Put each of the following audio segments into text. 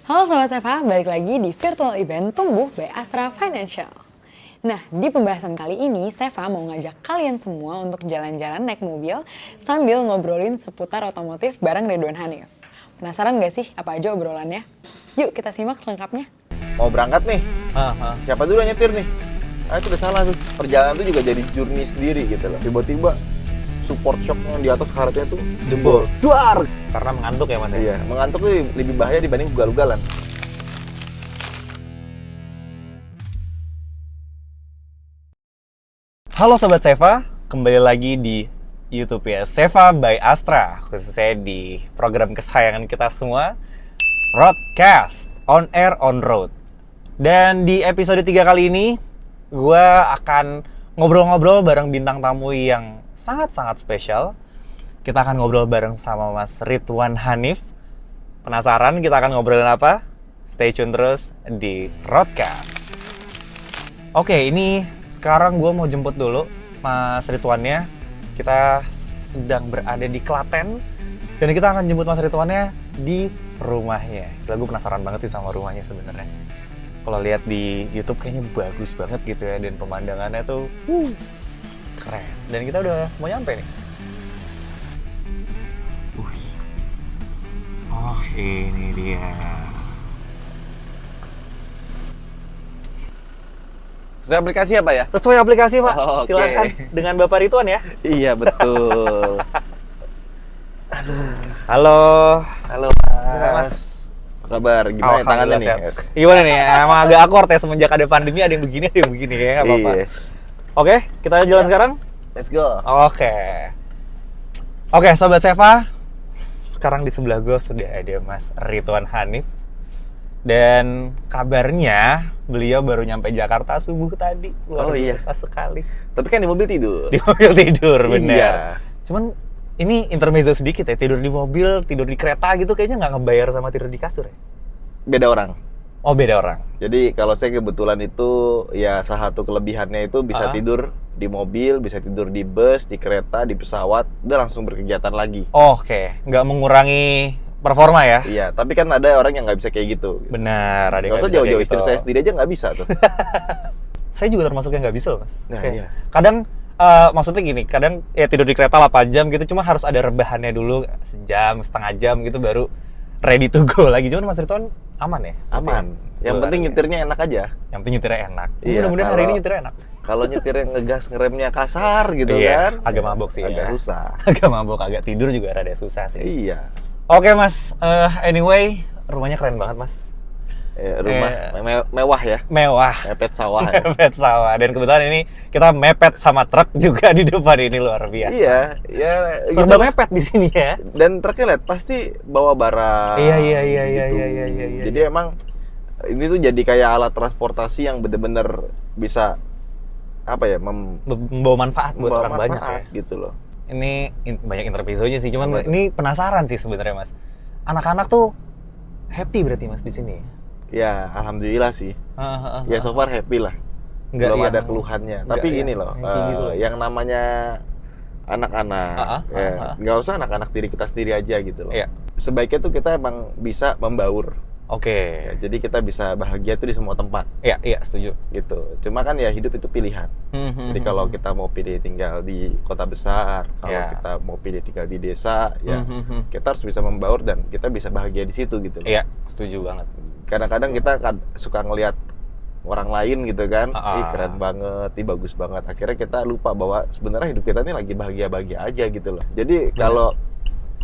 Halo Sobat Seva, balik lagi di virtual event Tumbuh by Astra Financial. Nah, di pembahasan kali ini, Seva mau ngajak kalian semua untuk jalan-jalan naik mobil sambil ngobrolin seputar otomotif bareng Ridwan Hanif. Penasaran gak sih apa aja obrolannya? Yuk kita simak selengkapnya. Mau berangkat nih, siapa dulu yang nyetir nih? Itu udah salah tuh. Perjalanan tuh juga jadi journey sendiri gitu loh. Tiba-tiba support shocknya di atas karetnya tuh jebol. Duar! Karena mengantuk ya mas? Iya, mengantuk tuh lebih bahaya dibanding ugal-ugalan. Halo Sobat Seva, kembali lagi di YouTube ya, Seva by Astra, khususnya di program kesayangan kita semua, Roadcast, On Air, On Road. Dan di episode 3 kali ini, gue akan ngobrol-ngobrol bareng bintang tamu yang sangat-sangat spesial. Kita akan ngobrol bareng sama Mas Ridwan Hanif. Penasaran kita akan ngobrolin apa? Stay tune terus di Roadcast. Oke, ini sekarang gue mau jemput dulu Mas Ridwannya. Kita sedang berada di Klaten dan kita akan jemput Mas Ridwannya di rumahnya. Gila, gue penasaran banget sih sama rumahnya sebenarnya. Kalau lihat di YouTube kayaknya bagus banget gitu ya, dan pemandangannya tuh keren. Dan kita udah mau nyampe nih. Oh, ini dia. Sesuai aplikasi apa ya? Sesuai aplikasi, Pak. Oh, oke. Silakan dengan Bapak Ridwan ya. Iya, betul. Halo. Halo, Gimana, Mas? Apa kabar? Gimana tangannya nih? Sehat. Gimana nih? Emang agak awkward ya semenjak ada pandemi, ada yang begini, ada yang begini ya, nggak apa-apa. Iya. Oke, kita jalan sekarang? Let's go. Oke, Sobat Seva. Sekarang di sebelah gue sudah ada Mas Ridwan Hanif. Dan kabarnya beliau baru nyampe Jakarta subuh tadi. Luar biasa sekali. Tapi kan di mobil tidur. Di mobil tidur, bener. Iya. Cuman ini intermezzo sedikit ya, tidur di mobil, tidur di kereta gitu kayaknya nggak ngebayar sama tidur di kasur ya? Beda orang. Oh, beda orang. Jadi kalau saya kebetulan itu ya salah satu kelebihannya itu bisa tidur di mobil, bisa tidur di bus, di kereta, di pesawat, udah langsung berkegiatan lagi. Oke, nggak mengurangi performa ya? Iya, tapi kan ada orang yang nggak bisa kayak gitu. Benar, ada yang Nggak usah jauh-jauh, istri saya sendiri aja nggak bisa tuh. Saya juga termasuk yang nggak bisa loh, Mas. Nah, Kayak iya. Kadang, maksudnya gini, kadang ya tidur di kereta 8 jam gitu, cuma harus ada rebahannya dulu, sejam, setengah jam gitu, baru ready to go lagi. Cuman Mas Ridwan aman ya? Aman. Yang penting nyetirnya enak aja. Yang penting nyetirnya enak. Iya, Mudah-mudahan hari ini nyetirnya enak. Kalau nyetirnya ngegas, ngeremnya kasar gitu Iya, kan. agak mabok sih agak ya. susah. Agak mabok, agak tidur juga rada susah sih. Iya. Oke Mas, anyway, rumahnya keren banget Mas. Rumah mewah ya. Mewah. Mepet sawah ya. Mepet sawah. Dan kebetulan ini kita mepet sama truk juga di depan ini, luar biasa. Iya, ya Serba gitu. mepet di sini ya. Dan truknya lihat pasti bawa barang. Iya. Jadi emang ini tuh jadi kayak alat transportasi yang bener-bener bisa apa ya, Membawa manfaat buat membawa orang banyak manfaat ya. gitu loh. Ini banyak intermezzonya sih, cuman Banyak. ini penasaran sih sebenarnya Mas. Anak-anak tuh happy berarti Mas di sini. Ya, alhamdulillah sih. Ya so far happy lah. Nggak Belum yang- ada keluhannya. nggak Tapi yang gini loh, kayak gitu loh, yang Mas. namanya anak-anak, nggak usah anak-anak diri kita sendiri aja gitu loh. Iya. Sebaiknya tuh kita emang bisa membaur. Oke. Ya, jadi kita bisa bahagia tuh di semua tempat Iya, setuju. gitu. Cuma kan ya hidup itu pilihan. Jadi kalau kita mau pilih tinggal di kota besar, kalau Iya. kita mau pilih tinggal di desa, ya kita harus bisa membaur dan kita bisa bahagia di situ gitu loh. Iya, setuju banget. Kadang-kadang kita suka ngelihat orang lain gitu kan, ih Ah. keren banget, ih bagus banget. Akhirnya kita lupa bahwa sebenarnya hidup kita ini lagi bahagia-bahagia aja gitu loh. Jadi kalau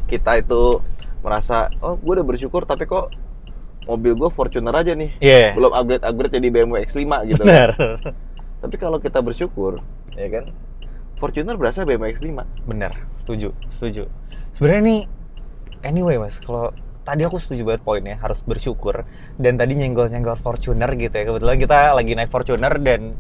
kita itu merasa, oh gue udah bersyukur tapi kok mobil gue Fortuner aja nih, Iya. belum upgrade jadi BMW X5 gitu. Benar. Tapi kalau kita bersyukur, ya kan, Fortuner berasa BMW X5. Benar, setuju. Sebenarnya nih, anyway Mas, kalau tadi aku setuju banget poinnya, harus bersyukur. Dan tadi nyenggol-nyenggol Fortuner gitu ya, kebetulan kita lagi naik Fortuner dan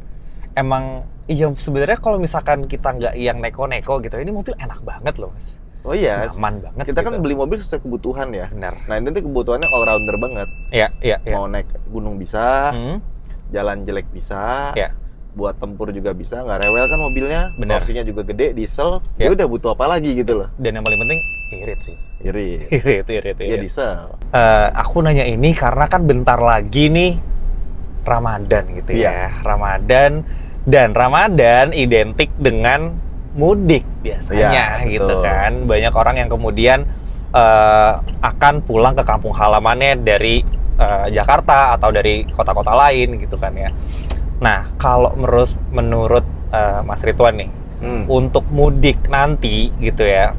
emang, iya sebenarnya kalau misalkan kita nggak yang neko-neko gitu, ini mobil enak banget loh Mas. Oh iya, Nyaman banget kita gitu. kan beli mobil sesuai kebutuhan ya. Benar. Nah ini tuh kebutuhannya all rounder banget. Iya. Mau naik gunung bisa, Hmm. jalan jelek bisa, Iya. buat tempur juga bisa, nggak rewel kan mobilnya, Benar. torsinya juga gede, diesel, Ya. ya udah butuh apa lagi gitu loh. Dan yang paling penting irit sih. Irit. Irit. Iya diesel. Aku nanya ini karena kan bentar lagi nih Ramadan gitu ya. Ramadan, dan Ramadan identik dengan mudik biasanya Iya, gitu betul. kan. Banyak orang yang kemudian akan pulang ke kampung halamannya dari Jakarta atau dari kota-kota lain gitu kan ya. Nah, kalau menurut Mas Ridwan nih, untuk mudik nanti gitu ya,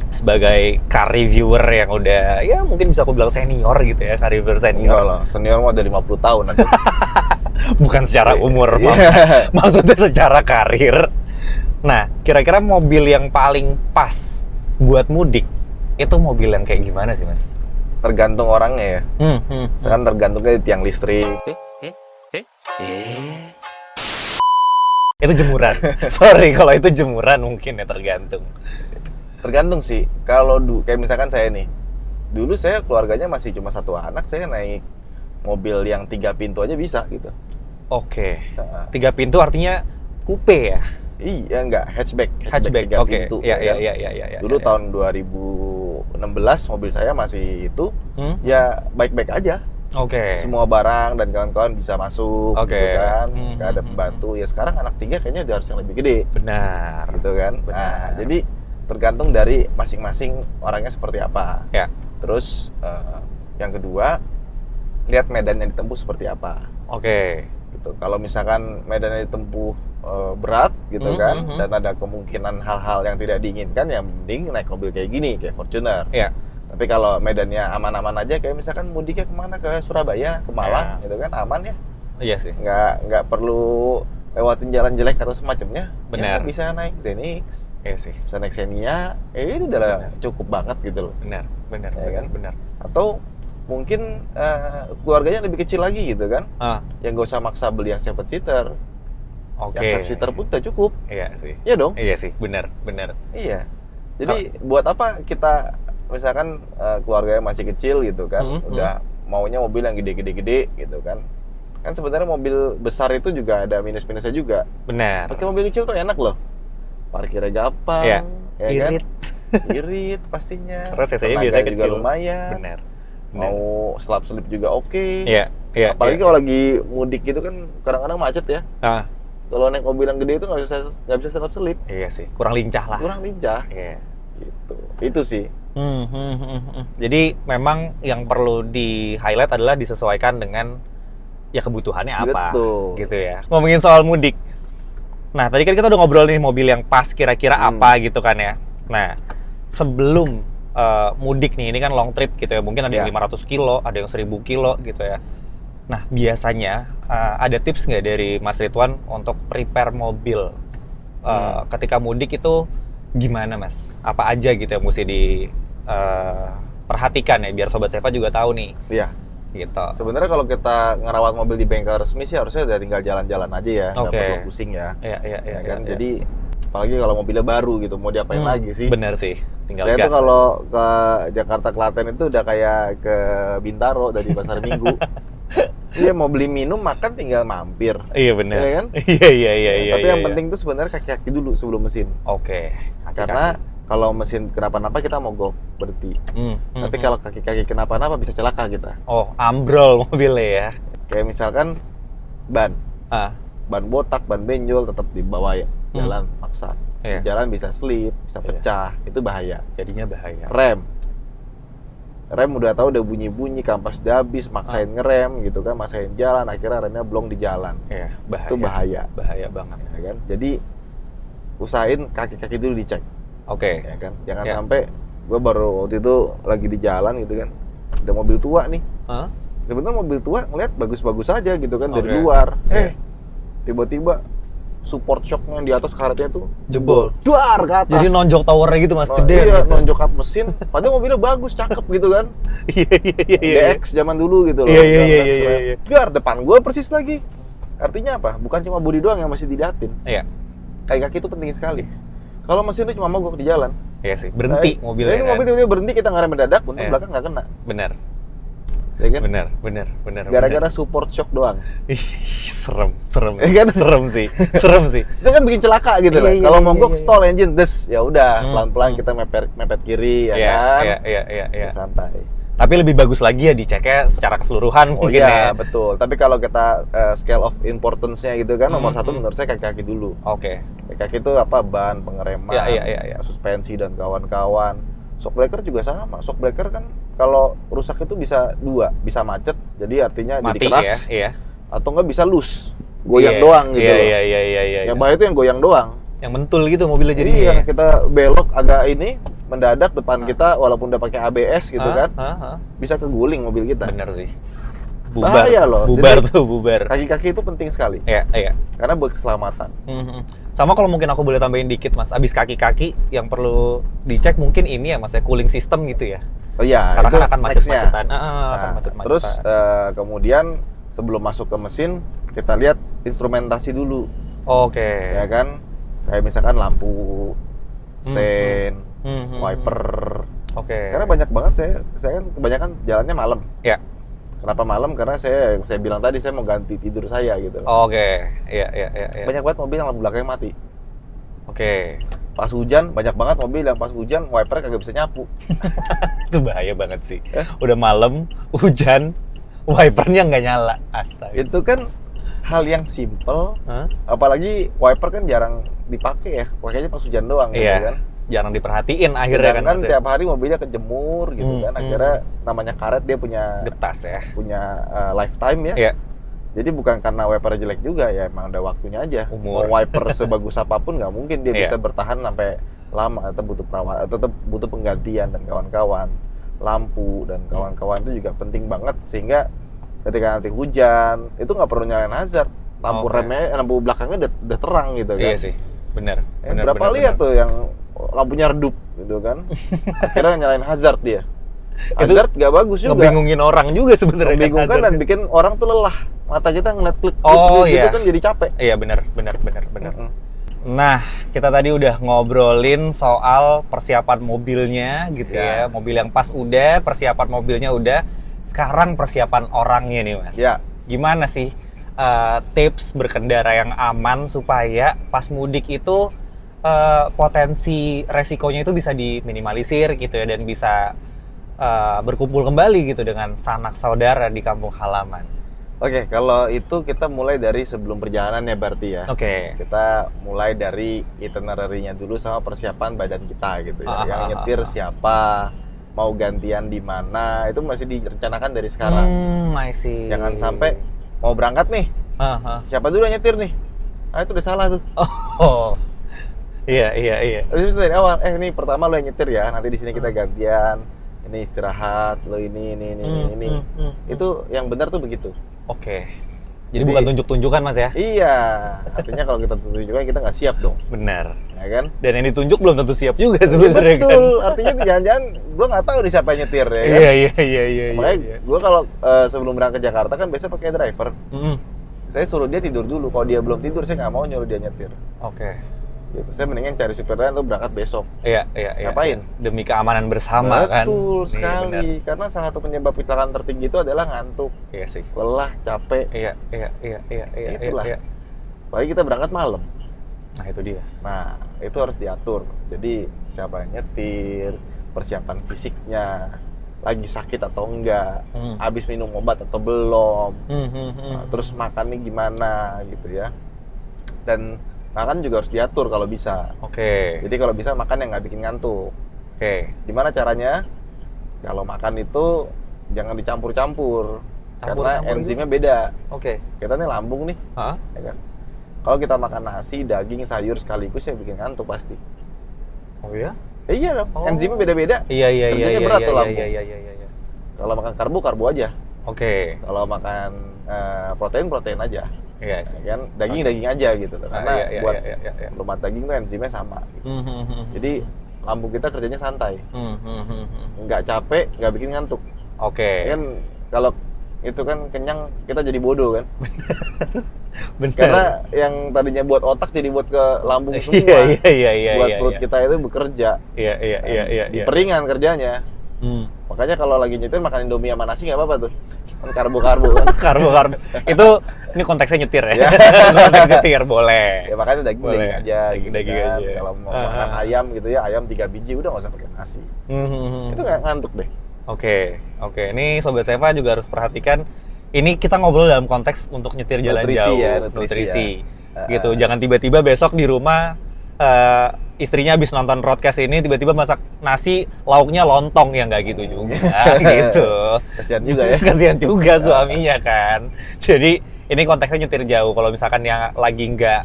sebagai car reviewer yang udah ya mungkin bisa aku bilang senior gitu ya, car reviewer Enggak senior. lah, senior mah udah 50 tahun nanti. Bukan secara umur, Iya. maksudnya secara karir. Nah, kira-kira mobil yang paling pas buat mudik itu mobil yang kayak gimana sih, Mas? Tergantung orangnya ya. Sekarang tergantungnya di tiang listrik. Itu jemuran. Sorry, kalau itu jemuran mungkin ya tergantung. Tergantung sih. Kalau kayak misalkan saya nih, dulu saya keluarganya masih cuma satu anak, saya naik mobil yang 3 pintu aja bisa gitu. Oke. Nah, 3 pintu artinya coupe ya? iya enggak, hatchback Hatchback. 3 Oke. pintu. Iya, kan? iya. Dulu tahun 2016 mobil saya masih itu, Hmm? ya baik-baik aja. Oke. Semua barang dan kawan-kawan bisa masuk Oke. gitu kan. Hmm, Nggak ada hmm, pembantu. Ya sekarang anak 3 kayaknya udah harus yang lebih gede Benar. gitu kan. Nah, Benar. jadi tergantung dari masing-masing orangnya seperti apa. Ya. Terus yang kedua, lihat medan yang ditempuh seperti apa Oke. gitu. Kalau misalkan medan yang ditempuh berat gitu kan, dan ada kemungkinan hal-hal yang tidak diinginkan, ya mending naik mobil kayak gini, kayak Fortuner. Iya. Tapi kalau medannya aman-aman aja, kayak misalkan mudiknya kemana, ke Surabaya, ke Malang gitu kan, aman ya. Iya sih. Nggak perlu lewatin jalan jelek atau semacamnya. Benar. Ya, bisa naik Zenix, Iya sih. bisa naik Xenia, ini udah cukup banget gitu loh. Benar. Ya kan? Benar. Atau mungkin keluarganya lebih kecil lagi gitu kan, yang nggak usah maksa beli yang 7-seater. Oke. Yang 5-seater pun udah cukup. Iya sih. Iya dong. Iya sih. Benar. Iya. Jadi buat apa kita misalkan keluarganya masih kecil gitu kan, udah maunya mobil yang gede gitu kan. Kan sebenarnya mobil besar itu juga ada minus-minusnya juga. Benar. Pakai mobil kecil tuh enak loh. Parkirnya gampang, Iya. ya Irit. kan? Irit pastinya. Karena CC-nya Tenaga biasanya juga kecil. lumayan. Benar. Mau selap-selip juga oke. Iya. Apalagi kalau lagi mudik gitu kan kadang-kadang macet ya. Kalau naik mobil yang gede itu nggak bisa selap-selip, Iya sih. Kurang lincah lah. kurang lincah Iya. gitu. Itu sih. Jadi memang yang perlu di highlight adalah disesuaikan dengan ya kebutuhannya apa. Betul. Gitu ya. Ngomongin soal mudik. Nah, tadi kan kita udah ngobrol nih mobil yang pas kira-kira apa gitu kan ya. Nah, sebelum mudik nih, ini kan long trip gitu ya. Mungkin ada yang 500 kilo, ada yang 1000 kilo gitu ya. Nah, biasanya ada tips nggak dari Mas Ridwan untuk prepare mobil ketika mudik itu gimana, Mas? Apa aja gitu yang mesti diperhatikan ya, biar Sobat Seva juga tahu nih. Iya. Gitu. Sebenarnya kalau kita ngerawat mobil di bengkel resmi sih harusnya udah tinggal jalan-jalan aja ya, nggak Oke. perlu pusing ya. Iya, Ya kan? Jadi apalagi kalau mobilnya baru gitu, mau diapain lagi sih? Bener sih, tinggal Saya gas. tuh kalau ke Jakarta Klaten itu udah kayak ke Bintaro dari Pasar Minggu. Iya, mau beli minum makan tinggal mampir. Iya bener. Iya kan? Iya. Tapi yang penting tuh sebenarnya kaki-kaki dulu sebelum mesin. Oke. Kaki-kaki. Karena kalau mesin kenapa-napa kita mogok berhenti. Tapi kalau kaki-kaki kenapa-napa bisa celaka kita. oh, ambrol mobilnya ya. Kayak misalkan ban botak, ban benjol tetap dibawa ya, jalan paksa. Iya. Di jalan bisa slip, bisa Iya. pecah, itu bahaya. Jadinya bahaya. Rem udah tahu udah bunyi-bunyi, kampas udah habis, maksain ngerem gitu kan, maksain jalan, akhirnya remnya blong di jalan. Iya, bahaya. Itu bahaya, Bahaya banget. ya kan? Jadi usahain kaki-kaki dulu dicek, Oke. ya kan? Jangan Ya. sampai gue baru waktu itu lagi di jalan gitu kan, ada mobil tua nih. Sebenarnya mobil tua ngeliat bagus-bagus aja gitu kan dari Oke. luar. Iya. Tiba-tiba support shocknya yang di atas karetnya tuh Jebol. duar ke atas. Jadi nonjok towernya gitu Mas, Oh, ceder iya, gitu. nonjok kap mesin. Padahal mobilnya bagus, cakep gitu kan. Iya. DX zaman dulu gitu loh. Iya. Biar depan gue persis lagi. Artinya apa? Bukan cuma bodi doang yang masih diliatin. Iya. Kaki itu penting sekali. Kalau mesin itu cuma mogok di jalan. Iya sih, berhenti Nah, mobilnya ini kan. mobil tiba-tiba berhenti, kita ngerem mendadak, untung Iya. belakang nggak kena. Bener. Ya kan? Bener. Gara-gara support shock doang. Ih, serem. Ya kan? Serem sih. Itu kan bikin celaka gitu lah. Iya, Kalau iya, mogok iya. stall engine, des ya udah Hmm, pelan-pelan hmm. kita mepet kiri ya Iya, kan. iya. Santai. Tapi lebih bagus lagi ya diceknya secara keseluruhan Oh mungkin iya, ya. betul. Tapi kalau kita scale of importance-nya gitu kan, nomor satu Hmm. menurut saya kaki-kaki dulu. Oke. Kaki itu apa? Ban, pengereman, Iya. suspensi dan kawan-kawan. Shock breaker juga sama. Shock breaker kan kalau rusak itu bisa dua, bisa macet, jadi artinya Mati jadi keras, ya, iya. atau nggak bisa loose, goyang Iya, doang gitu loh. Iya. Yang bahaya itu yang goyang doang. Yang mentul gitu mobilnya jadinya. Iya, ya? kita belok agak ini mendadak depan kita walaupun udah pakai ABS gitu kan, bisa keguling mobil kita. Bener sih. Bubar. Bahaya loh. Bubar Jadi, tuh, bubar. Kaki-kaki itu penting sekali Iya. karena buat keselamatan. Sama kalau mungkin aku boleh tambahin dikit mas, abis kaki-kaki yang perlu dicek mungkin ini ya mas ya, cooling system gitu ya. Oh iya, Karena itu kan akan next-nya. macet-macetan. Akan Nah, macet-macetan. terus kemudian sebelum masuk ke mesin kita lihat instrumentasi dulu, Oke. ya kan? Kayak misalkan lampu, sen, Hmm. wiper. Oke. Karena banyak banget saya kan kebanyakan jalannya malam. Ya. Kenapa malam? Karena saya bilang tadi saya mau ganti tidur saya gitu. Oke. Iya. Banyak banget mobil yang lampu belakangnya mati. Oke. Pas hujan banyak banget mobil yang pas hujan wipernya kagak bisa nyapu. Itu bahaya banget sih. Udah malam, hujan, wipernya nggak nyala. Astaga. Itu kan hal yang simple, Hah? apalagi wiper kan jarang dipakai ya, pakainya pas hujan doang gitu Iya. kan. Jarang diperhatiin akhirnya kan Sedangkan mas ya. tiap hari mobilnya kejemur gitu kan, akhirnya namanya karet dia punya Getas ya. lifetime ya. Iya. Jadi bukan karena wipernya jelek juga ya, emang udah waktunya aja. Umur. Mau wiper sebagus apapun nggak mungkin dia Iya. bisa bertahan sampai lama, atau butuh perawatan, tetap butuh penggantian dan kawan-kawan. Lampu dan kawan-kawan itu juga penting banget, sehingga ketika nanti hujan itu nggak perlu nyalain hazard, lampu Oke. remnya, lampu belakangnya udah terang gitu kan. Iya sih. Bener. Berapa lihat tuh yang lampunya redup gitu kan, akhirnya nyalain hazard dia. Hazard nggak bagus juga. Ngebingungin orang juga sebenarnya. Membingungkan dan bikin orang tuh lelah. Mata kita ngeliat klik Oh, gitu iya. kan jadi capek. Iya bener. Mm-mm. Nah, kita tadi udah ngobrolin soal persiapan mobilnya gitu ya. Ya. Mobil yang pas udah, persiapan mobilnya udah. Sekarang persiapan orangnya nih mas. Ya. Gimana sih tips berkendara yang aman supaya pas mudik itu potensi resikonya itu bisa diminimalisir gitu ya, dan bisa berkumpul kembali gitu dengan sanak saudara di kampung halaman. Oke, kalau itu kita mulai dari sebelum perjalanan ya berarti ya. Oke. Kita mulai dari itinerary-nya dulu sama persiapan badan kita gitu ya. Yang nyetir siapa, mau gantian di mana, itu masih direncanakan dari sekarang. I see. Jangan sampai mau berangkat nih, siapa dulu yang nyetir nih? Ah, itu udah salah tuh. Oh. Iya. Terus dari awal, ini pertama lo yang nyetir ya, nanti di sini kita gantian. Ini istirahat, lo ini. Itu yang benar tuh begitu. Oke. Jadi bukan tunjuk-tunjukkan mas ya? Iya, artinya kalau kita tunjukkan kita nggak siap dong, Benar. ya kan? Dan yang ditunjuk belum tentu siap juga sebenarnya kan. Betul, artinya jangan-jangan gue nggak tahu nih siapa yang nyetir ya kan? Iya. Makanya gue kalau sebelum berangkat ke Jakarta kan biasa pakai driver. Mm-mm. Saya suruh dia tidur dulu, kalau dia belum tidur saya nggak mau nyuruh dia nyetir. Oke. Gitu. Saya mendingan cari supir lain untuk berangkat besok. Iya. Ngapain? Demi keamanan bersama kan. Betul Iya, sekali, benar. karena salah satu penyebab kecelakaan tertinggi itu adalah ngantuk, Iya sih. lelah, capek. Iya. Itulah. Iya. Apalagi kita berangkat malam. Nah itu dia. Nah, itu harus diatur. Jadi, siapa yang nyetir, persiapan fisiknya, lagi sakit atau enggak, habis minum obat atau belum, nah, terus makannya gimana gitu ya. Dan makan juga harus diatur kalau bisa. Oke. Jadi kalau bisa makan yang nggak bikin ngantuk. Oke. Gimana caranya? Kalau makan itu jangan dicampur-campur. Karena Campur-campur enzimnya beda. Oke. Kita nih lambung nih, Hah? ya kan? Kalau kita makan nasi, daging, sayur sekaligus ya bikin ngantuk pasti. Oh iya? Iya dong, Oh. enzimnya beda-beda. Iya. Kerjanya berat tuh lambung. Iya. Kalau makan karbo aja. Oke. Kalau makan protein aja. Iya Ya sih. kan, daging aja gitu loh. Karena buat lemak daging tuh enzimnya sama. Gitu. Jadi lambung kita kerjanya santai, nggak capek, nggak bikin ngantuk. Oke. Kan kalau itu kan kenyang, kita jadi bodoh kan. Benar. Karena yang tadinya buat otak jadi buat ke lambung semua. Iya. Buat perut kita itu bekerja. Iya. Di peringan kerjanya. Makanya kalau lagi nyetir makan Indomie sama nasi nggak apa-apa tuh. Kan karbo-karbo kan. Karbo. Itu ini konteksnya nyetir ya. Ya. Konteks nyetir boleh. Ya makanya daging Boleh. daging aja gitu Daging kan. aja. Kalau mau makan ayam gitu ya, ayam 3 biji udah nggak usah pakai nasi. Itu nggak ngantuk deh. Oke. Ini Sobat Seva juga harus perhatikan. Ini kita ngobrol dalam konteks untuk nyetir jalan Nutrisi jauh. ya, nutrisi Gitu. Jangan tiba-tiba besok di rumah istrinya habis nonton broadcast ini tiba-tiba masak nasi lauknya lontong, ya nggak gitu juga gitu. Kasihan juga ya. Kasihan juga suaminya kan. Jadi ini konteksnya nyetir jauh. Kalau misalkan yang lagi nggak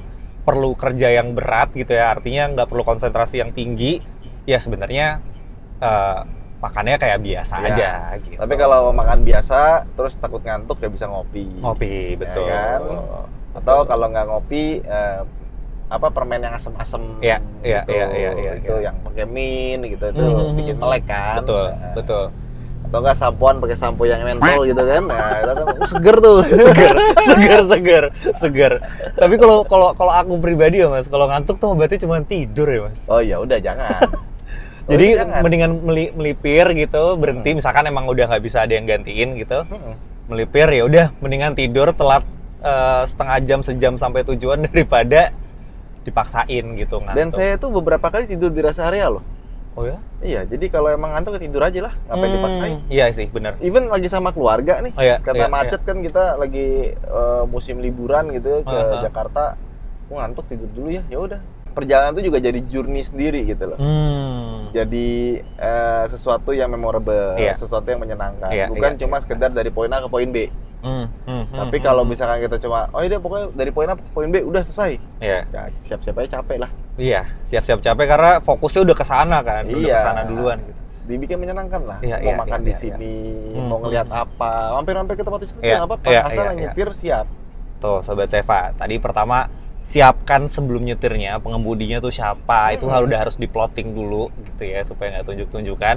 perlu kerja yang berat gitu ya, artinya nggak perlu konsentrasi yang tinggi, ya sebenarnya makannya kayak biasa Ya. aja gitu. Tapi kalau makan biasa terus takut ngantuk ya bisa ngopi. ngopi, betul. Ya kan? Atau kalau nggak ngopi permen yang asem-asem Iya, iya, gitu. iya, Itu iya. yang pakai mint gitu itu bikin melek kan. Betul. Atau enggak sampoan pakai sampo yang mentol gitu kan. Nah, itu kan seger tuh. seger. Tapi kalau aku pribadi ya Mas, kalau ngantuk tuh obatnya cuma tidur ya Mas. Oh ya udah jangan. Jadi jangan. mendingan melipir gitu, berhenti misalkan emang udah nggak bisa ada yang gantiin gitu. Melipir ya udah mendingan tidur telat setengah jam, sejam sampai tujuan daripada dipaksain gitu ngantuk. Dan saya tuh beberapa kali tidur di rest area loh. Oh ya? Iya, jadi kalau emang ngantuk ya tidur aja lah, ngapain dipaksain. Iya sih, benar. Even lagi sama keluarga nih, Oh, iya, kata iya, macet kan kita lagi musim liburan gitu ke Aha. Jakarta, ngantuk tidur dulu ya, ya udah. Perjalanan itu juga jadi journey sendiri gitu loh. Jadi sesuatu yang memorable, Iya. sesuatu yang menyenangkan, Iya, bukan iya, cuma iya. sekedar dari poin A ke poin B. Tapi kalau misalkan kita cuma, oh iya pokoknya dari poin A ke poin B udah selesai, Iya. ya siap-siap aja capek lah. Iya, siap-siap capek karena fokusnya udah ke sana kan, udah Iya. ke sana duluan gitu. Dibikin menyenangkan lah. Iya, Mau iya, makan iya, di iya, sini, iya. mau ngeliat apa, mampir-mampir ke tempat wisata Iya, nggak apa-apa, iya, asal iya, iya. nyetir siap. Tuh Sobat Seva, tadi pertama siapkan sebelum nyetirnya pengemudinya tuh siapa, itu udah harus diplotting dulu gitu ya supaya nggak tunjuk-tunjukkan,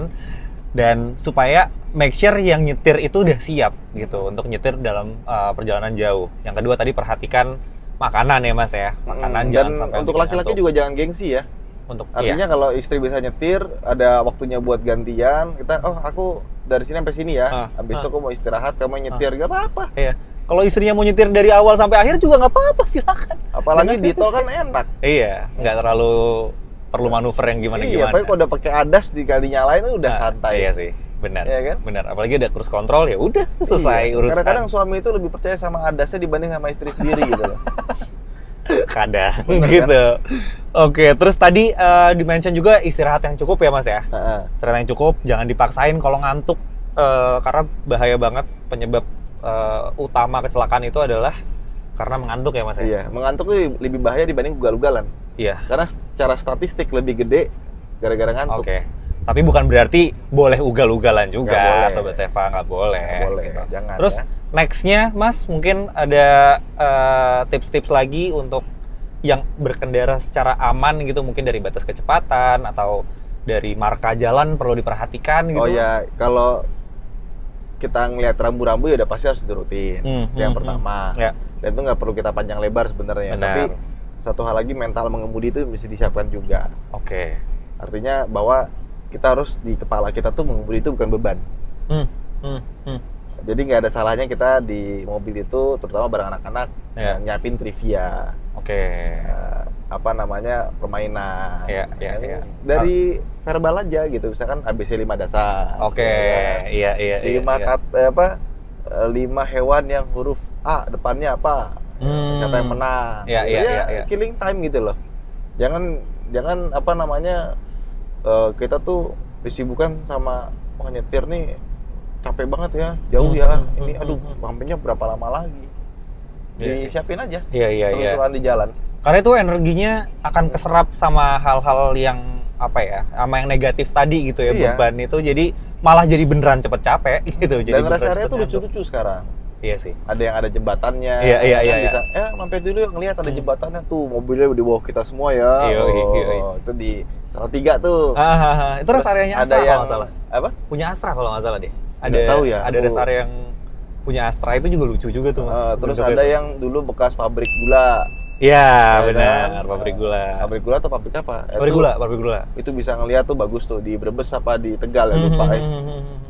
dan supaya make sure yang nyetir itu udah siap gitu untuk nyetir dalam perjalanan jauh. Yang kedua tadi perhatikan makanan ya Mas ya, makanan Dan jangan sampai untuk bikin laki-laki ngantuk. juga jangan gengsi ya. Untuk Artinya kalau istri bisa nyetir, ada waktunya buat gantian, kita, oh aku dari sini sampai sini ya, habis itu aku mau istirahat, kamu nyetir, gak apa-apa. iya. Kalau istrinya mau nyetir dari awal sampai akhir juga nggak apa-apa, silakan. Apalagi di tol kan enak. Iya, nggak terlalu perlu manuver yang Iya, gimana-gimana. apalagi kalau udah pakai ADAS dikali nyalain udah santai. Iya sih, benar. Iya kan? Benar. Apalagi ada cruise control ya udah selesai Iya. urusan. Kadang-kadang suami itu lebih percaya sama ADAS-nya dibanding sama istri sendiri gitu loh. Kadang Bener, gitu. Oke, terus tadi di-mention juga istirahat yang cukup ya Mas ya. Heeh. Istirahat yang cukup, jangan dipaksain kalau ngantuk karena bahaya banget. Penyebab utama kecelakaan itu adalah karena mengantuk ya Mas ya. Iya, mengantuk tuh lebih bahaya dibanding ugal-ugalan. Iya. Karena secara statistik lebih gede gara-gara ngantuk. Oke. Tapi bukan berarti boleh ugal-ugalan juga, Nggak boleh. Sobat Seva, nggak boleh. Nggak boleh, gitu. jangan Terus ya. nextnya, Mas, mungkin ada tips-tips lagi untuk yang berkendara secara aman gitu, mungkin dari batas kecepatan atau dari marka jalan perlu diperhatikan gitu. Oh ya, kalau kita ngelihat rambu-rambu ya udah pasti harus diturutin. Itu yang pertama. Ya. Dan itu nggak perlu kita panjang lebar sebenarnya. Benar. Tapi satu hal lagi, mental mengemudi itu mesti disiapkan juga. Oke. Artinya bahwa kita harus di kepala kita tuh mengemudi itu bukan beban. Jadi nggak ada salahnya kita di mobil itu, terutama bareng anak-anak, Ya. nyiapin trivia, Oke. permainan. Ya, ya, ya. Dari verbal aja gitu, misalkan ABC 5 dasar. Oke. Iya, iya, iya. 5 hewan yang huruf A depannya apa? Siapa yang menang? Iya, Gitu iya, ya, iya. killing time gitu loh. Jangan kita tuh disibukkan sama nyetir nih capek banget ya, jauh ya. Ini aduh, sampainya berapa lama lagi? Iya sih. Disiapin aja. Iya, iya, iya. Seru-seruan di jalan. Karena itu energinya akan keserap sama hal-hal yang sama yang negatif tadi gitu ya, Iya. beban itu jadi malah jadi beneran cepet capek gitu. Jadi Dan rest beneran area cepet tuh ngantuk. lucu-lucu sekarang. Iya sih. Ada yang ada jembatannya. Iya, iya, kan iya, bisa, mampir dulu yuk ngelihat ada jembatannya tuh, mobilnya di bawah kita semua ya. Iya, iya. Itu di Salatiga tuh. Itu rest Terus areanya ada Astra yang kalau nggak salah. apa? Punya Astra kalau nggak salah deh. Nggak tahu ya, Ada aku- rest area yang punya Astra itu juga lucu juga tuh Mas. Terus Bentuknya ada tuh. yang dulu bekas pabrik gula. Iya, Ya benar. kan? Pabrik gula. Pabrik gula atau pabrik apa? Pabrik gula. Itu bisa ngeliat tuh bagus tuh di Brebes apa di Tegal ya lupa.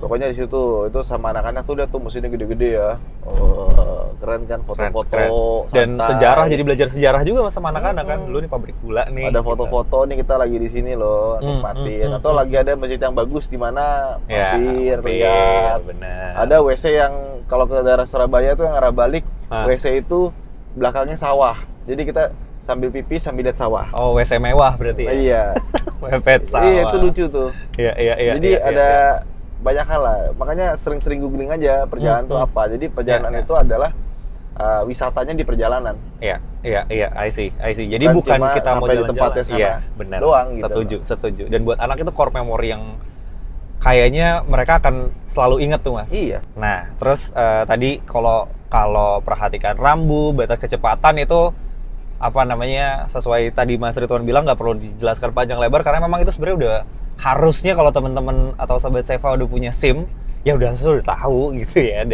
Pokoknya di situ itu sama anak-anak tuh dia tuh mesinnya gede-gede ya. Oh, keren kan foto-foto. Keren. Dan santai. sejarah, jadi belajar sejarah juga sama anak-anak kan. Dulu nih pabrik gula nih. Ada foto-foto nih kita lagi di sini loh, nikmatin. Atau lagi ada masjid yang bagus di mana mampir, lihat. Benar. Ada WC yang kalau ke daerah Surabaya tuh yang arah balik, WC itu belakangnya sawah. Jadi kita sambil pipis sambil lihat sawah. Oh, WC mewah berarti ya? Iya. Mepet sawah. Iya, itu lucu tuh. Iya. Jadi ada banyak hal lah. Makanya sering-sering googling aja perjalanan itu apa. Jadi perjalanan itu adalah wisatanya di perjalanan. Iya, I see. Jadi Bukan bukan cuma kita mau sampai di jalan-jalan. tempatnya sana Iya, benar. doang gitu. Setuju. Dan buat anak itu core memory yang kayaknya mereka akan selalu inget tuh, Mas. Iya. Nah, terus tadi kalau perhatikan rambu, batas kecepatan itu apa namanya, sesuai tadi Mas Ridwan bilang nggak perlu dijelaskan panjang lebar karena memang itu sebenarnya udah harusnya kalau teman-teman atau sahabat Seva udah punya SIM ya udah tahu gitu ya.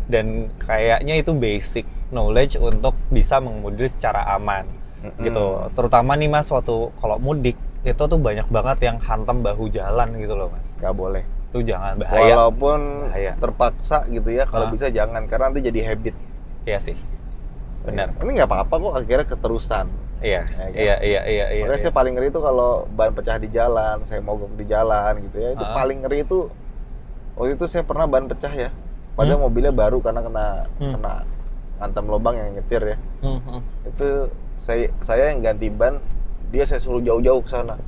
Dan kayaknya itu basic knowledge untuk bisa mengemudi secara aman gitu. Terutama nih Mas waktu kalau mudik itu tuh banyak banget yang hantam bahu jalan gitu loh Mas. Nggak boleh. Itu jangan, bahaya. Walaupun terpaksa gitu ya, kalau bisa jangan karena nanti jadi habit. Iya sih. Benar. Ini nggak apa-apa kok, akhirnya keterusan. Iya. Makanya saya paling ngeri itu kalau ban pecah di jalan, saya mogok di jalan gitu ya. Itu paling ngeri itu waktu itu saya pernah ban pecah ya. Padahal mobilnya baru karena kena hantam lubang yang nyetir ya. Itu saya yang ganti ban, dia saya suruh jauh-jauh ke sana.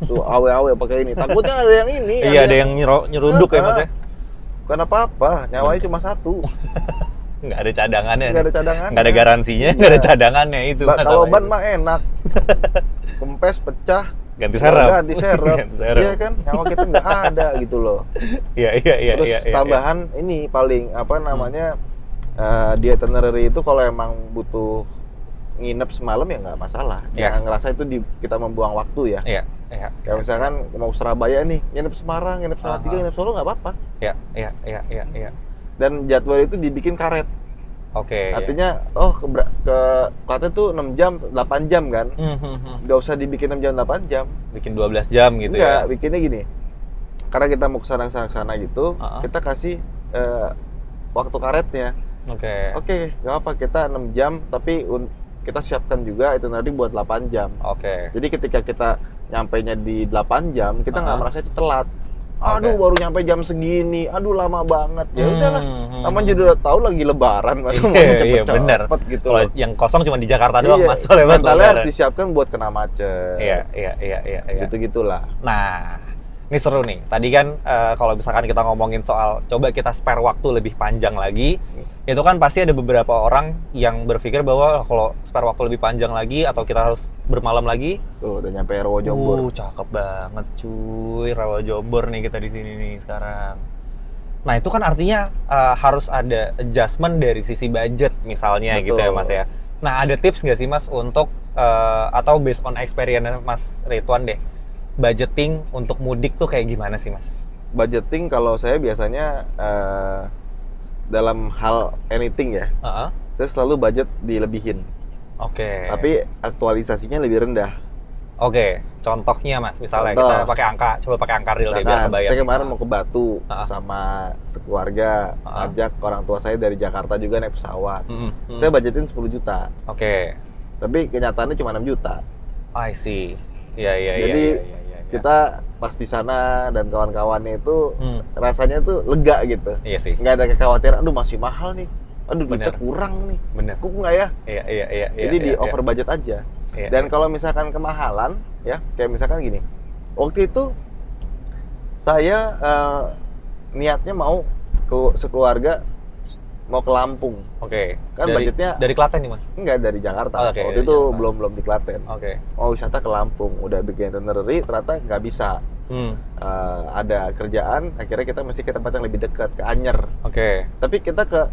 Suruh awe-awe pakai ini. Takutnya ada yang ini. Iya, ada yang nyeruduk ya Mas ya. Bukan apa-apa, nyawanya cuma satu. Nggak ada cadangannya. Nggak ada garansinya, nggak ada cadangannya itu. Kalau ban mah enak. Kempes pecah, ganti serep. Iya kan, nyawa kita nggak ada gitu loh. Iya. Terus tambahan ini paling apa namanya di itinerary itu kalau emang butuh nginep semalam ya nggak masalah. Jangan ngerasa itu kita membuang waktu ya. Iya. Kayak misalkan mau Surabaya nih, nginep Semarang, nginep Salatiga, nginep Solo nggak apa-apa. Iya. Dan jadwal itu dibikin karet. Oke. Artinya ke Klaten tuh 6 jam, 8 jam kan. Nggak usah dibikin 6 jam, 8 jam. Bikin 12 jam gitu. Enggak, bikinnya gini. Karena kita mau kesana gitu, kita kasih waktu karetnya. Oke, nggak apa, kita 6 jam, tapi kita siapkan juga itu nanti buat 8 jam. Jadi ketika kita nyampainya di 8 jam, kita nggak merasa itu telat. Aduh, baru nyampe jam segini. Aduh, lama banget. Ya udahlah. Namanya juga udah tahu lagi lebaran, masa mau cepet-cepet gitu. Kalau yang kosong cuma di Jakarta doang, Mas. Mentalnya harus disiapkan buat kena macet. Iya. Gitu-gitulah. Nah, ini seru nih. Tadi kan kalau misalkan kita ngomongin soal coba kita spare waktu lebih panjang lagi, itu kan pasti ada beberapa orang yang berpikir bahwa kalau spare waktu lebih panjang lagi atau kita harus bermalam lagi. Tuh, udah nyampe Rawa Jombor. Cakep banget cuy, Rawa Jombor nih kita di sini nih sekarang. Nah, itu kan artinya harus ada adjustment dari sisi budget misalnya. Betul. Gitu ya Mas ya. Nah, ada tips nggak sih Mas untuk atau based on experience Mas Ridwan deh, budgeting untuk mudik tuh kayak gimana sih Mas? Budgeting kalau saya biasanya dalam hal anything ya, saya selalu budget dilebihin. Tapi aktualisasinya lebih rendah. Contohnya Mas, misalnya kita coba pakai angka real deh biar kebayang. Saya kemarin mau ke Batu sama sekeluarga, ajak orang tua saya dari Jakarta juga naik pesawat. Saya budgetin 10 juta. Tapi kenyataannya cuma 6 juta. I see. Jadi kita pas di sana dan kawan-kawannya itu rasanya tuh lega gitu. Iya sih. Nggak ada kekhawatiran, aduh masih mahal nih. Aduh duitnya kurang nih. Cukup nggak ya? Iya. Jadi di over budget aja. Dan kalau misalkan kemahalan, ya kayak misalkan gini. Waktu itu saya niatnya mau sekeluarga mau ke Lampung. Kan budgetnya dari Klaten nih Mas? Enggak, dari Jakarta. Waktu itu belum di Klaten. Mau wisata ke Lampung, udah bikin itinerary, ternyata nggak bisa. Ada kerjaan, akhirnya kita mesti ke tempat yang lebih dekat, ke Anyer. Tapi kita ke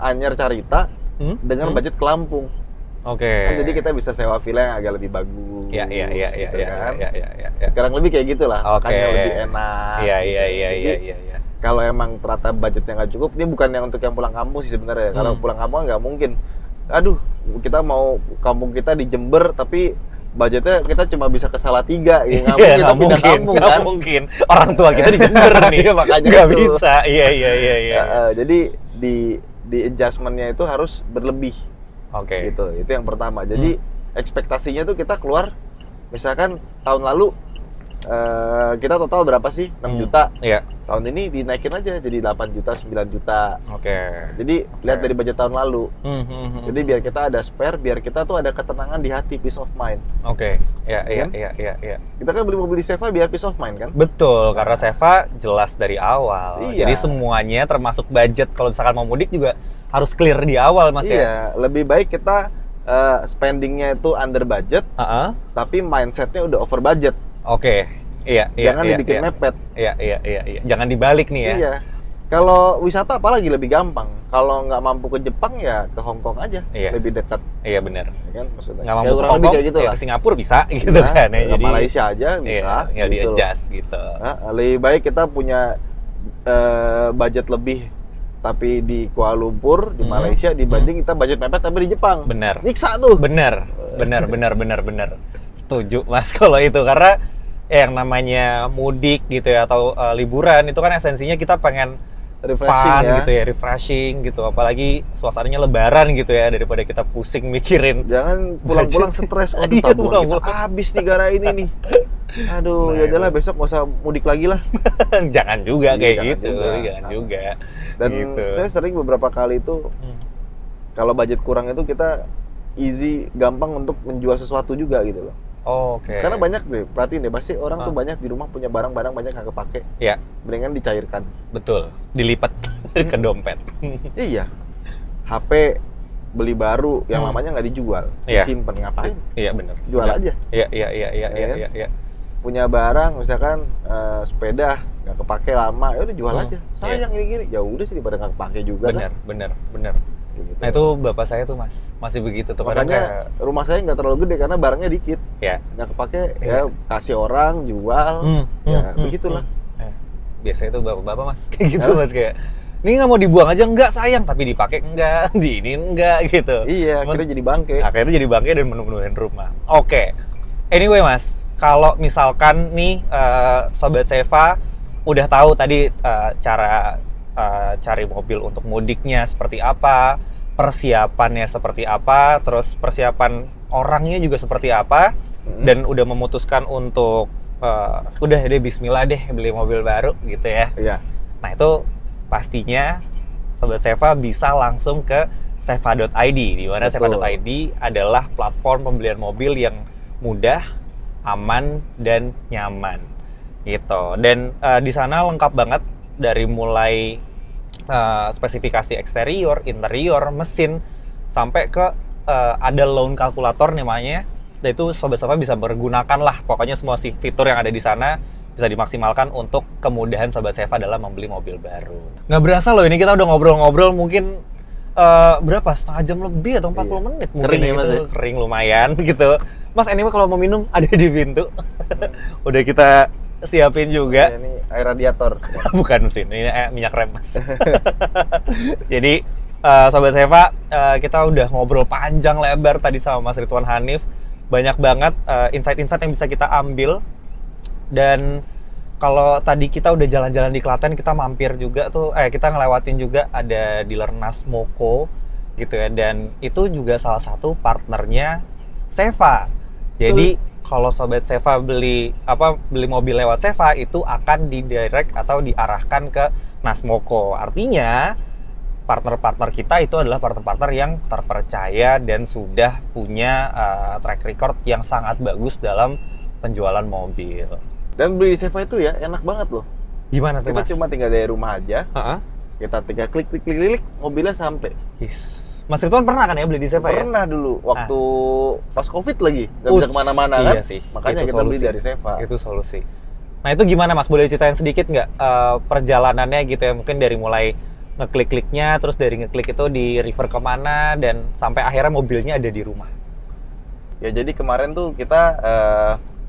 Anyer Carita dengan budget ke Lampung. Kan jadi kita bisa sewa villa yang agak lebih bagus. Sekarang lebih kayak gitulah, makanya lebih enak. Iya. Kalau emang ternyata budgetnya nggak cukup, ini bukan yang untuk yang pulang kampung sih sebenarnya. Kalau pulang kampung nggak mungkin aduh kita mau kampung kita di Jember tapi budgetnya kita cuma bisa ke Salatiga, ya nggak mungkin kita pindah kampung nggak kan? mungkin. Orang tua kita di Jember nih, Iya, makanya nggak itu. bisa. Iya. Jadi di adjustmentnya itu harus berlebih. Oke. Gitu, itu yang pertama. Jadi ekspektasinya tuh kita keluar, misalkan tahun lalu kita total berapa sih? 6 juta. Iya. Tahun ini dinaikin aja jadi 8 juta, 9 juta. Oke. Jadi lihat dari budget tahun lalu. Hmm. Jadi biar kita ada spare, biar kita tuh ada ketenangan di hati, peace of mind. Oke. Iya. Kan? Kita kan beli mobil di Seva biar peace of mind kan? Betul, karena Seva jelas dari awal. Iya. Jadi semuanya termasuk budget kalau misalkan mau mudik juga harus clear di awal, Mas ya. Iya, lebih baik kita spendingnya itu under budget, tapi mindsetnya udah over budget. Oke. Iya. Jangan dibikin mepet. Iya. Jangan dibalik nih ya. Iya. Kalau wisata apalagi lebih gampang. Kalau nggak mampu ke Jepang ya ke Hong Kong aja, Iya. lebih dekat, Iya benar. ya kan maksudnya. Nggak mampu Ya, ke kurang Hong lebih Kong, kayak gitu ya lah. ke Singapura bisa gitu Nah, kan ya. ke Jadi Malaysia aja bisa. Iya, di gitu. adjust gitu. Nah, lebih baik kita punya budget lebih tapi di Kuala Lumpur, di Malaysia dibanding kita budget mepet tapi di Jepang. Benar. Nyiksa tuh. Benar. Setuju Mas kalau itu, karena yang namanya mudik gitu ya atau liburan itu kan esensinya kita pengen Refreshing fun ya. gitu ya, refreshing gitu, apalagi suasananya lebaran gitu ya, daripada kita pusing mikirin. Jangan pulang-pulang stres, oh Iya, tabungan pulang-pulang. kita habis nih gara ini nih. Aduh, Nah, ya udahlah besok nggak usah mudik lagi lah. Jangan juga Iya, kayak jangan gitu, juga. jangan juga. Dan Gitu. saya sering beberapa kali itu kalau budget kurang itu kita easy, gampang untuk menjual sesuatu juga gitu loh. Oh, oke. Karena banyak deh, perhatiin deh, pasti orang tuh banyak di rumah punya barang-barang banyak nggak kepake. Ya, Mendingan dicairkan. betul. Dilipat ke dompet. Iya. HP beli baru yang lamanya nggak dijual, Iya. disimpan, ngapain? Iya, benar. Jual Benar. aja. Iya. Punya barang misalkan sepeda nggak kepake lama, ya udah jual aja. Sayang gini-gini. Ya udah sih daripada nggak kepake juga kan. Benar. Gitu. Nah, itu bapak saya tuh Mas, masih begitu tuh. Kadang Makanya rumah saya nggak terlalu gede karena barangnya dikit, ya. nggak kepake, ya kasih orang, jual, ya begitulah. Biasanya tuh bapak-bapak Mas kayak gitu Mas, kayak ini nggak mau dibuang aja, enggak sayang, tapi dipakai enggak, diinin enggak gitu. Iya, akhirnya jadi bangke. Akhirnya jadi bangke dan menu-menuin rumah. Oke. Anyway Mas, kalau misalkan nih Sobat Seva udah tahu tadi cara cari mobil untuk mudiknya seperti apa, persiapannya seperti apa, terus persiapan orangnya juga seperti apa, dan udah memutuskan untuk udah deh bismillah deh beli mobil baru gitu ya. Iya. Nah itu pastinya Sobat Seva bisa langsung ke seva.id, di mana Betul. seva.id adalah platform pembelian mobil yang mudah, aman, dan nyaman gitu. Dan di sana lengkap banget dari mulai spesifikasi eksterior, interior, mesin, sampai ke ada loan kalkulator namanya. Dan itu Sobat Seva bisa bergunakan lah, pokoknya semua fitur yang ada di sana bisa dimaksimalkan untuk kemudahan Sobat Seva dalam membeli mobil baru. Nggak berasa loh, ini kita udah ngobrol-ngobrol mungkin berapa, setengah jam lebih atau 40 menit mungkin. Kering ya, gitu. Mas, ya? Kering lumayan gitu. Mas, anyway kalau mau minum ada di pintu. Udah kita siapin juga. Ya, ini air radiator. Bukan mesin, ini minyak rem Mas. Jadi Sobat Seva, kita udah ngobrol panjang lebar tadi sama Mas Ridwan Hanif. Banyak banget insight-insight yang bisa kita ambil. Dan kalau tadi kita udah jalan-jalan di Klaten, kita mampir juga tuh, kita ngelewatin juga ada dealer Nas Moko gitu ya. Dan itu juga salah satu partnernya Seva. Jadi kalau Sobat Seva beli mobil lewat Seva itu akan didirect atau diarahkan ke Nas Moko. Artinya partner-partner kita itu adalah partner-partner yang terpercaya dan sudah punya track record yang sangat bagus dalam penjualan mobil. Dan beli di Seva itu ya enak banget loh. Gimana tuh Kita Mas? cuma tinggal dari rumah aja, Heeh. kita tinggal klik, mobilnya sampai. Mas Ridwan pernah kan ya beli di Seva ya? Pernah dulu, waktu pas Covid lagi, nggak bisa Uts, kemana-mana iya kan? sih, Makanya itu kita beli solusi. dari Seva. Itu solusi. Nah itu gimana Mas? Boleh ceritain sedikit nggak perjalanannya gitu ya? Mungkin dari mulai ngeklik-kliknya, terus dari ngeklik itu di refer kemana, dan sampai akhirnya mobilnya ada di rumah. Ya jadi kemarin tuh kita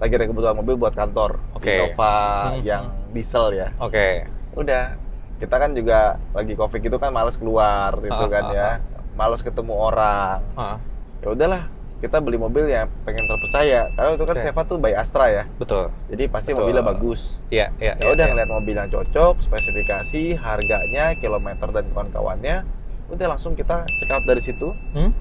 lagi ada kebutuhan mobil buat kantor. Oke. Innova yang diesel ya. Oke. Udah, kita kan juga lagi Covid itu kan males keluar gitu kan ya. malas ketemu orang. Ya udahlah, kita beli mobil yang pengen terpercaya. Karena itu kan Oke. Seva tuh by Astra ya. Betul. Jadi pasti Betul. mobilnya bagus. Iya. Ya udah ngeliat mobil yang cocok, spesifikasi, harganya, kilometer dan kawan-kawannya. Udah langsung kita check out dari situ.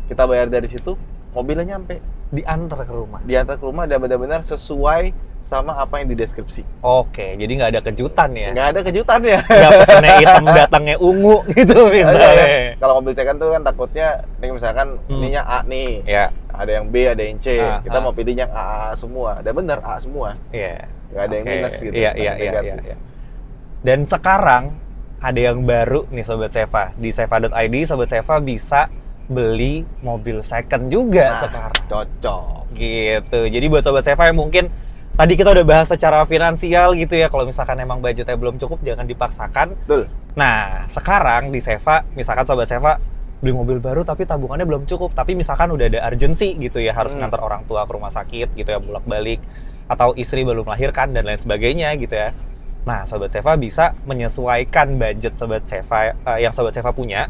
Kita bayar dari situ, mobilnya nyampe. Diantar ke rumah. Diantar ke rumah dan benar-benar sesuai sama apa yang di deskripsi. Oke, jadi nggak ada kejutan ya? Nggak ada kejutan ya. Nggak pesennya hitam, datangnya ungu gitu misalnya. Kalau mobil cekan tuh kan takutnya, nih misalkan ininya A nih, Ya, ada yang B, ada yang C. Kita A. mau pilih yang A semua. Dan bener A semua. iya. Nggak ada yang Oke. minus gitu. Iya, nggak iya, ada iya, negatif. iya. Dan sekarang ada yang baru nih Sobat Seva. Di seva.id Sobat Seva bisa beli mobil second juga sekarang. Cocok. Gitu. Jadi buat Sobat Seva yang mungkin tadi kita udah bahas secara finansial gitu ya, kalau misalkan emang budgetnya belum cukup jangan dipaksakan. Betul. Nah, sekarang di Seva, misalkan Sobat Seva beli mobil baru tapi tabungannya belum cukup, tapi misalkan udah ada urgency gitu ya, harus ngantar orang tua ke rumah sakit gitu ya, bolak-balik, atau istri belum melahirkan dan lain sebagainya gitu ya. Nah, Sobat Seva bisa menyesuaikan budget Sobat Seva yang Sobat Seva punya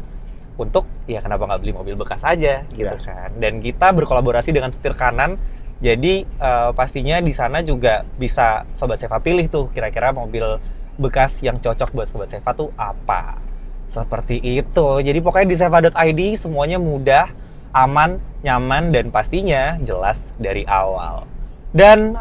untuk ya kenapa nggak beli mobil bekas aja gitu kan. Dan kita berkolaborasi dengan Setir Kanan. Jadi pastinya di sana juga bisa Sobat Seva pilih tuh kira-kira mobil bekas yang cocok buat Sobat Seva tuh apa. Seperti itu. Jadi pokoknya di seva.id semuanya mudah, aman, nyaman, dan pastinya jelas dari awal. Dan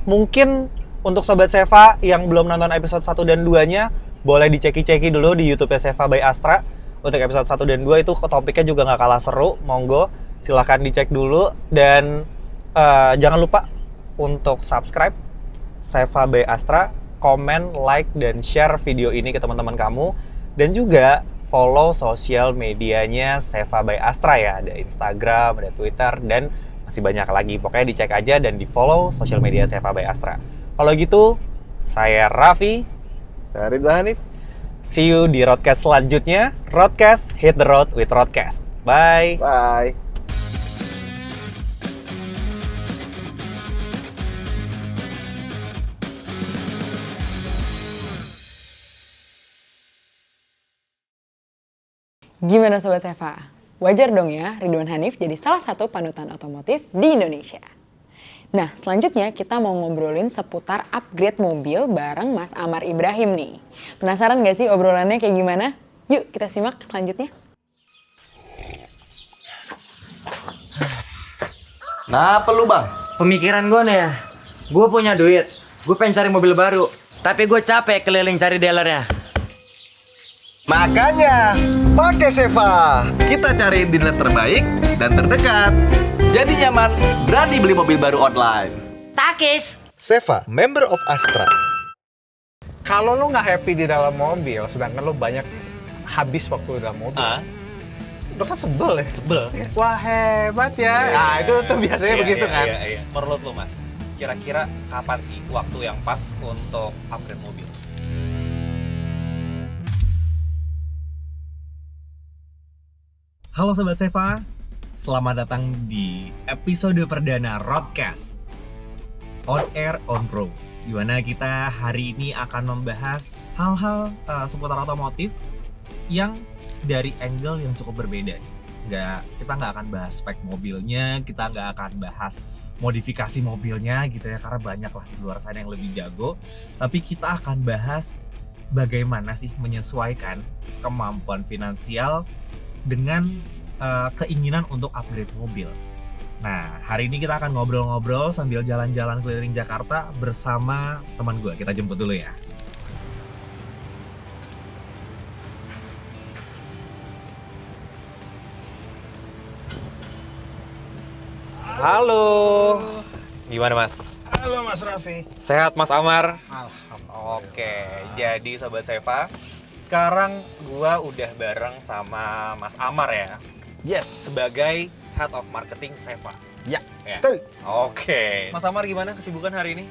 mungkin untuk Sobat Seva yang belum nonton episode 1 dan 2-nya, boleh diceki-ceki dulu di YouTube Seva by Astra. Untuk episode 1 dan 2 itu topiknya juga nggak kalah seru, monggo silahkan dicek dulu. Dan jangan lupa untuk subscribe Seva by Astra, komen, like, dan share video ini ke teman-teman kamu. Dan juga follow sosial medianya Seva by Astra ya. Ada Instagram, ada Twitter, dan masih banyak lagi. Pokoknya dicek aja dan di follow sosial media Seva by Astra. Kalau gitu, saya Raffi. Saya Ridwan Hanif. See you di Roadcast selanjutnya. Roadcast, hit the road with Roadcast. Bye. Bye. Gimana Sobat Seva? Wajar dong ya Ridwan Hanif jadi salah satu panutan otomotif di Indonesia. Nah, selanjutnya kita mau ngobrolin seputar upgrade mobil bareng Mas Amar Ibrahim nih. Penasaran gak sih obrolannya kayak gimana? Yuk kita simak selanjutnya. Nah, perlu bang? Pemikiran gue nih ya, gue punya duit, gue pengen cari mobil baru, tapi gue capek keliling cari dealernya. Makanya, pakai Seva. Kita cari dealer terbaik dan terdekat. Jadi nyaman, berani beli mobil baru online. Takis! Seva, member of Astra. Kalau lo nggak happy di dalam mobil, sedangkan lo banyak habis waktu di dalam mobil, lo kan sebel ya? Sebel. Wah hebat ya. Nah itu tuh biasanya begitu kan. Iya. Menurut lo Mas, kira-kira kapan sih waktu yang pas untuk upgrade mobil? Halo Sobat Seva, selamat datang di episode perdana Roadcast On Air On Road, di mana kita hari ini akan membahas hal-hal seputar otomotif yang dari angle yang cukup berbeda. Kita nggak akan bahas spek mobilnya, kita nggak akan bahas modifikasi mobilnya gitu ya, karena banyak lah di luar sana yang lebih jago. Tapi kita akan bahas bagaimana sih menyesuaikan kemampuan finansial dengan keinginan untuk upgrade mobil. Nah, hari ini kita akan ngobrol-ngobrol sambil jalan-jalan keliling Jakarta bersama teman gue. Kita jemput dulu ya. Halo. Gimana Mas? Halo Mas Raffi. Sehat Mas Amar? Alhamdulillah. Oke, jadi Sobat Seva, sekarang gua udah bareng sama Mas Amar ya, Yes. sebagai Head of Marketing Seva. Ya. Ya. Betul. Oke. Mas Amar gimana kesibukan hari ini?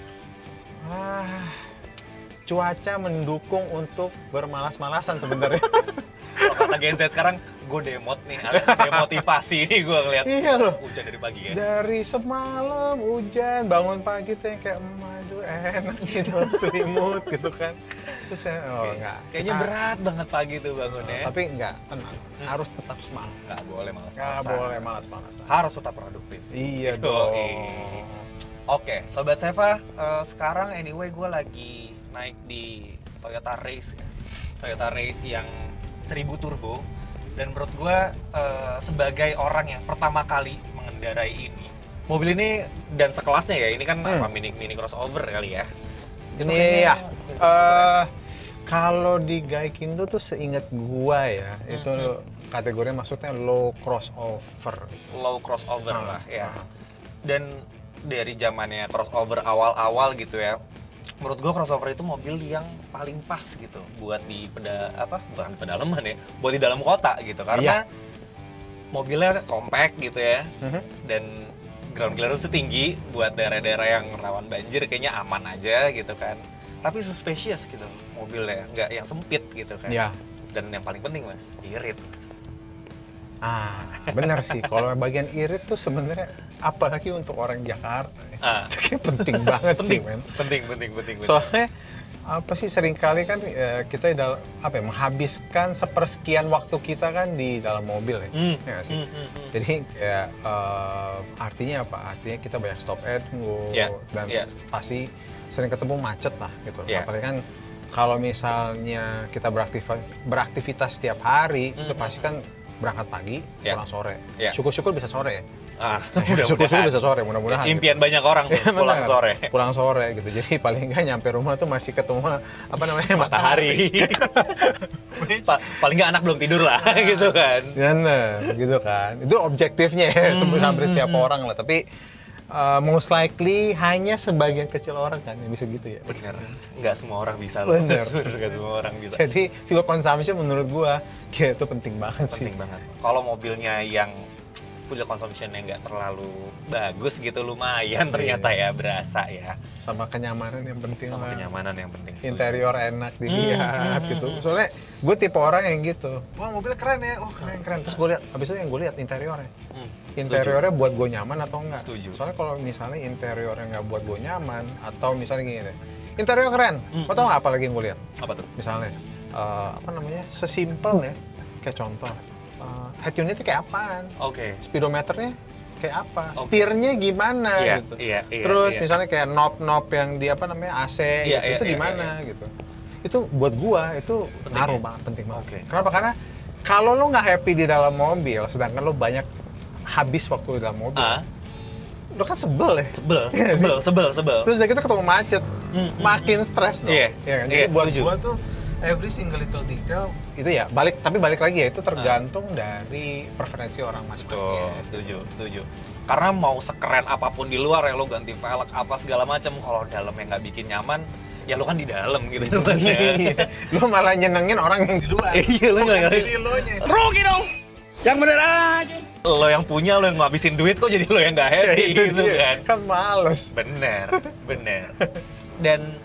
Cuaca mendukung untuk bermalas-malasan sebenarnya. Kalau kata Gen Z sekarang, gue demot nih, alias demotivasi nih gue ngeliat. Iya loh. Hujan dari pagi ya. Dari semalam hujan, bangun pagi tuh yang kayak aduh enak gitu, selimut gitu kan. Terus saya, enggak. Kayaknya Kita- berat banget pagi tuh bangunnya. Tapi enggak, tenang. Harus tetap semangat. nggak boleh Nggak malas-malasan. boleh malas-malasan. Harus tetap produktif. Iya Yoi. dong. Oke, Sobat Seva, sekarang anyway gue lagi naik di Toyota Race ya. Toyota Race yang 1000 turbo. Dan menurut gue sebagai orang yang pertama kali mengendarai ini, mobil ini dan sekelasnya ya, ini kan apa, mini crossover kali ya. Itu Ini kayaknya ya, crossover ya. kalau di Gaikindo tuh seingat gua ya, itu kategorinya maksudnya low crossover. Low crossover lah ya. ah. Dan dari zamannya crossover awal-awal gitu ya, menurut gua crossover itu mobil yang paling pas gitu buat di bukan di pedalaman ya, buat di dalam kota gitu, karena mobilnya compact gitu ya, dan ground clearance tinggi buat daerah-daerah yang rawan banjir, kayaknya aman aja gitu kan. Tapi spacious gitu mobilnya, nggak yang sempit gitu kan. Ya. Dan yang paling penting mas, irit. Bener sih. Kalau bagian irit tuh sebenarnya apalagi untuk orang Jakarta, itu kayak penting banget sih, men. penting. Soalnya apa sih seringkali kan kita menghabiskan sepersekian waktu kita kan di dalam mobil ya, ya nggak sih? Jadi kayak artinya apa? Artinya kita banyak stop and go dan pasti sering ketemu macet lah gitu. Apalagi kan kalau misalnya kita beraktivitas setiap hari itu pasti kan berangkat pagi, pulang sore. Syukur-syukur bisa sore ya. Syukur-syukur bisa sore, mudah-mudahan. Impian banyak orang tuh, pulang sore. Pulang sore gitu. Jadi paling nggak nyampe rumah tuh masih ketemu matahari. Paling nggak anak belum tidur lah gitu kan. Bener, gitu kan. Itu objektifnya ya, hampir setiap orang lah. Tapi most likely hanya sebagian kecil orang kan yang bisa gitu ya. Bener, nggak semua orang bisa loh. Bener. Nggak semua orang bisa. Jadi fuel consumption menurut gua kayak itu penting banget sih. Penting banget. Kalau mobilnya yang fuel consumption-nya nggak terlalu bagus gitu, lumayan ternyata ya, berasa ya. Sama kenyamanan yang penting Sama lah. kenyamanan yang penting. Interior enak dilihat gitu. Soalnya gue tipe orang yang gitu. Wah mobilnya keren ya, oh keren. Terus gue lihat, abis itu yang gue lihat interiornya. Interiornya buat gue nyaman atau enggak? Setuju. Soalnya kalau misalnya interiornya nggak buat gue nyaman, atau misalnya gini deh, interior keren. Lo tau nggak apa lagi yang gue lihat? Apa tuh? Misalnya, sesimpel ya, kayak contoh, head unitnya kayak apaan? Oke. Speedometernya kayak apa? Setirnya gimana gitu. Iya. Terus misalnya kayak knob AC Iya, gitu, itu iya, gimana gitu. Itu buat gua itu Penting ngaruh ya? banget, penting banget. Oke. Kenapa? Karena kalau lo nggak happy di dalam mobil, sedangkan lo banyak habis waktu di dalam mobil, lo kan sebel ya. Iya Sebel. Terus udah gitu ketemu macet, makin stres dong. Iya, Ya kan? iya, Jadi buat setuju. gua tuh every single little detail itu ya balik lagi ya itu tergantung dari preferensi orang masing-masing. Betul, setuju. Karena mau sekeren apapun di luar ya, lo ganti velg apa segala macam, kalau dalamnya nggak bikin nyaman, ya lo kan di dalam gitu mas ya. Iya. Lo malah nyenengin orang yang di luar. Iya, lo nggak Jadi lo nya. rugi dong. Yang bener aja. Lo yang punya, lo yang ngabisin duit kok jadi lo yang nggak happy gitu kan. Kan males. Bener. Dan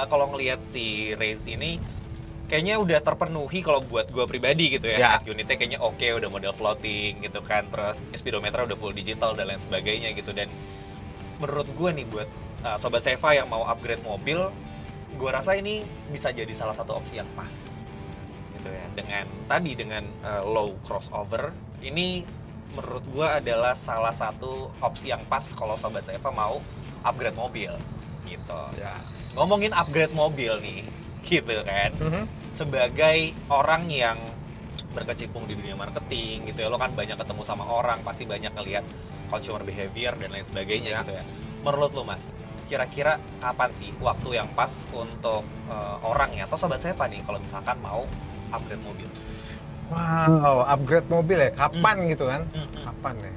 kalau ngelihat si Race ini kayaknya udah terpenuhi kalau buat gue pribadi gitu ya. Head unitnya kayaknya oke, udah model floating gitu kan. Terus speedometer udah full digital dan lain sebagainya gitu. Dan menurut gue nih buat Sobat Seva yang mau upgrade mobil, gue rasa ini bisa jadi salah satu opsi yang pas gitu ya. Dengan low crossover, ini menurut gue adalah salah satu opsi yang pas kalau Sobat Seva mau upgrade mobil gitu. Ngomongin upgrade mobil nih, gitu kan. Sebagai orang yang berkecimpung di dunia marketing gitu ya, lo kan banyak ketemu sama orang, pasti banyak ngelihat consumer behavior dan lain sebagainya gitu ya. Menurut lo mas, kira-kira kapan sih waktu yang pas untuk orang ya, atau Sobat Seva nih kalau misalkan mau upgrade mobil? Wow, upgrade mobil ya? Kapan gitu kan? Kapan ya?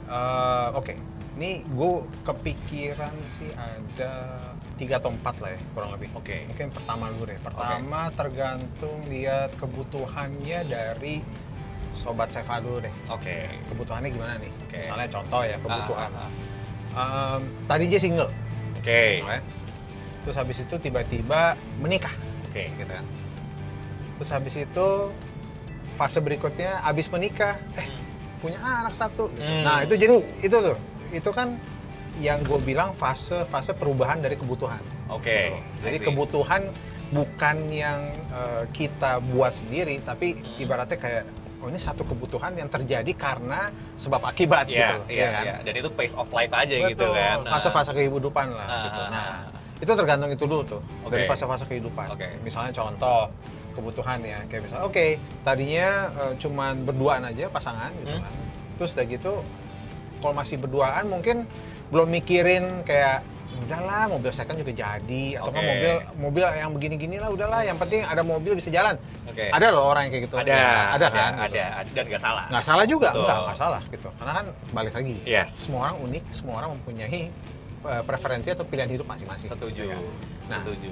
Oke. Ini gue kepikiran sih ada 3 atau 4 lah ya, kurang lebih. Oke. Mungkin pertama dulu deh. Pertama tergantung lihat kebutuhannya dari Sobat Seva dulu deh. Oke. Kebutuhannya gimana nih? Oke. Misalnya contoh ya, kebutuhan. Tadi dia single. Oke. Terus habis itu tiba-tiba menikah. Oke. Gitu kan. Terus habis itu fase berikutnya habis menikah, punya anak 1 gitu. Nah, itu jadi itu tuh. Itu kan yang gue bilang fase perubahan dari kebutuhan. Oke. Jadi I see. kebutuhan bukan yang kita buat sendiri, tapi ibaratnya kayak oh ini satu kebutuhan yang terjadi karena sebab akibat gitu loh, Iya, kan? iya. Dan itu pace of life aja gitu Betul, kan. fase-fase kehidupan lah gitu. Nah, itu tergantung itu dulu tuh, dari Oke. fase-fase kehidupan. Oke. Misalnya contoh kebutuhan ya, kayak misalnya oke, tadinya cuman berduaan aja pasangan gitu kan. Terus udah gitu kalau masih berduaan mungkin belum mikirin kayak udahlah mobil second juga jadi atau kan Oke. mobil yang begini-gini lah udahlah yang penting ada mobil bisa jalan. Oke. Ada loh orang yang kayak gitu. Ada, ada kan? Gitu. Ada, dan nggak salah. Nggak salah juga, Betul. nggak salah gitu. Karena kan balik lagi, Yes. semua orang unik, semua orang mempunyai preferensi atau pilihan hidup masing-masing. Setuju. Ya kan? Nah, Setuju.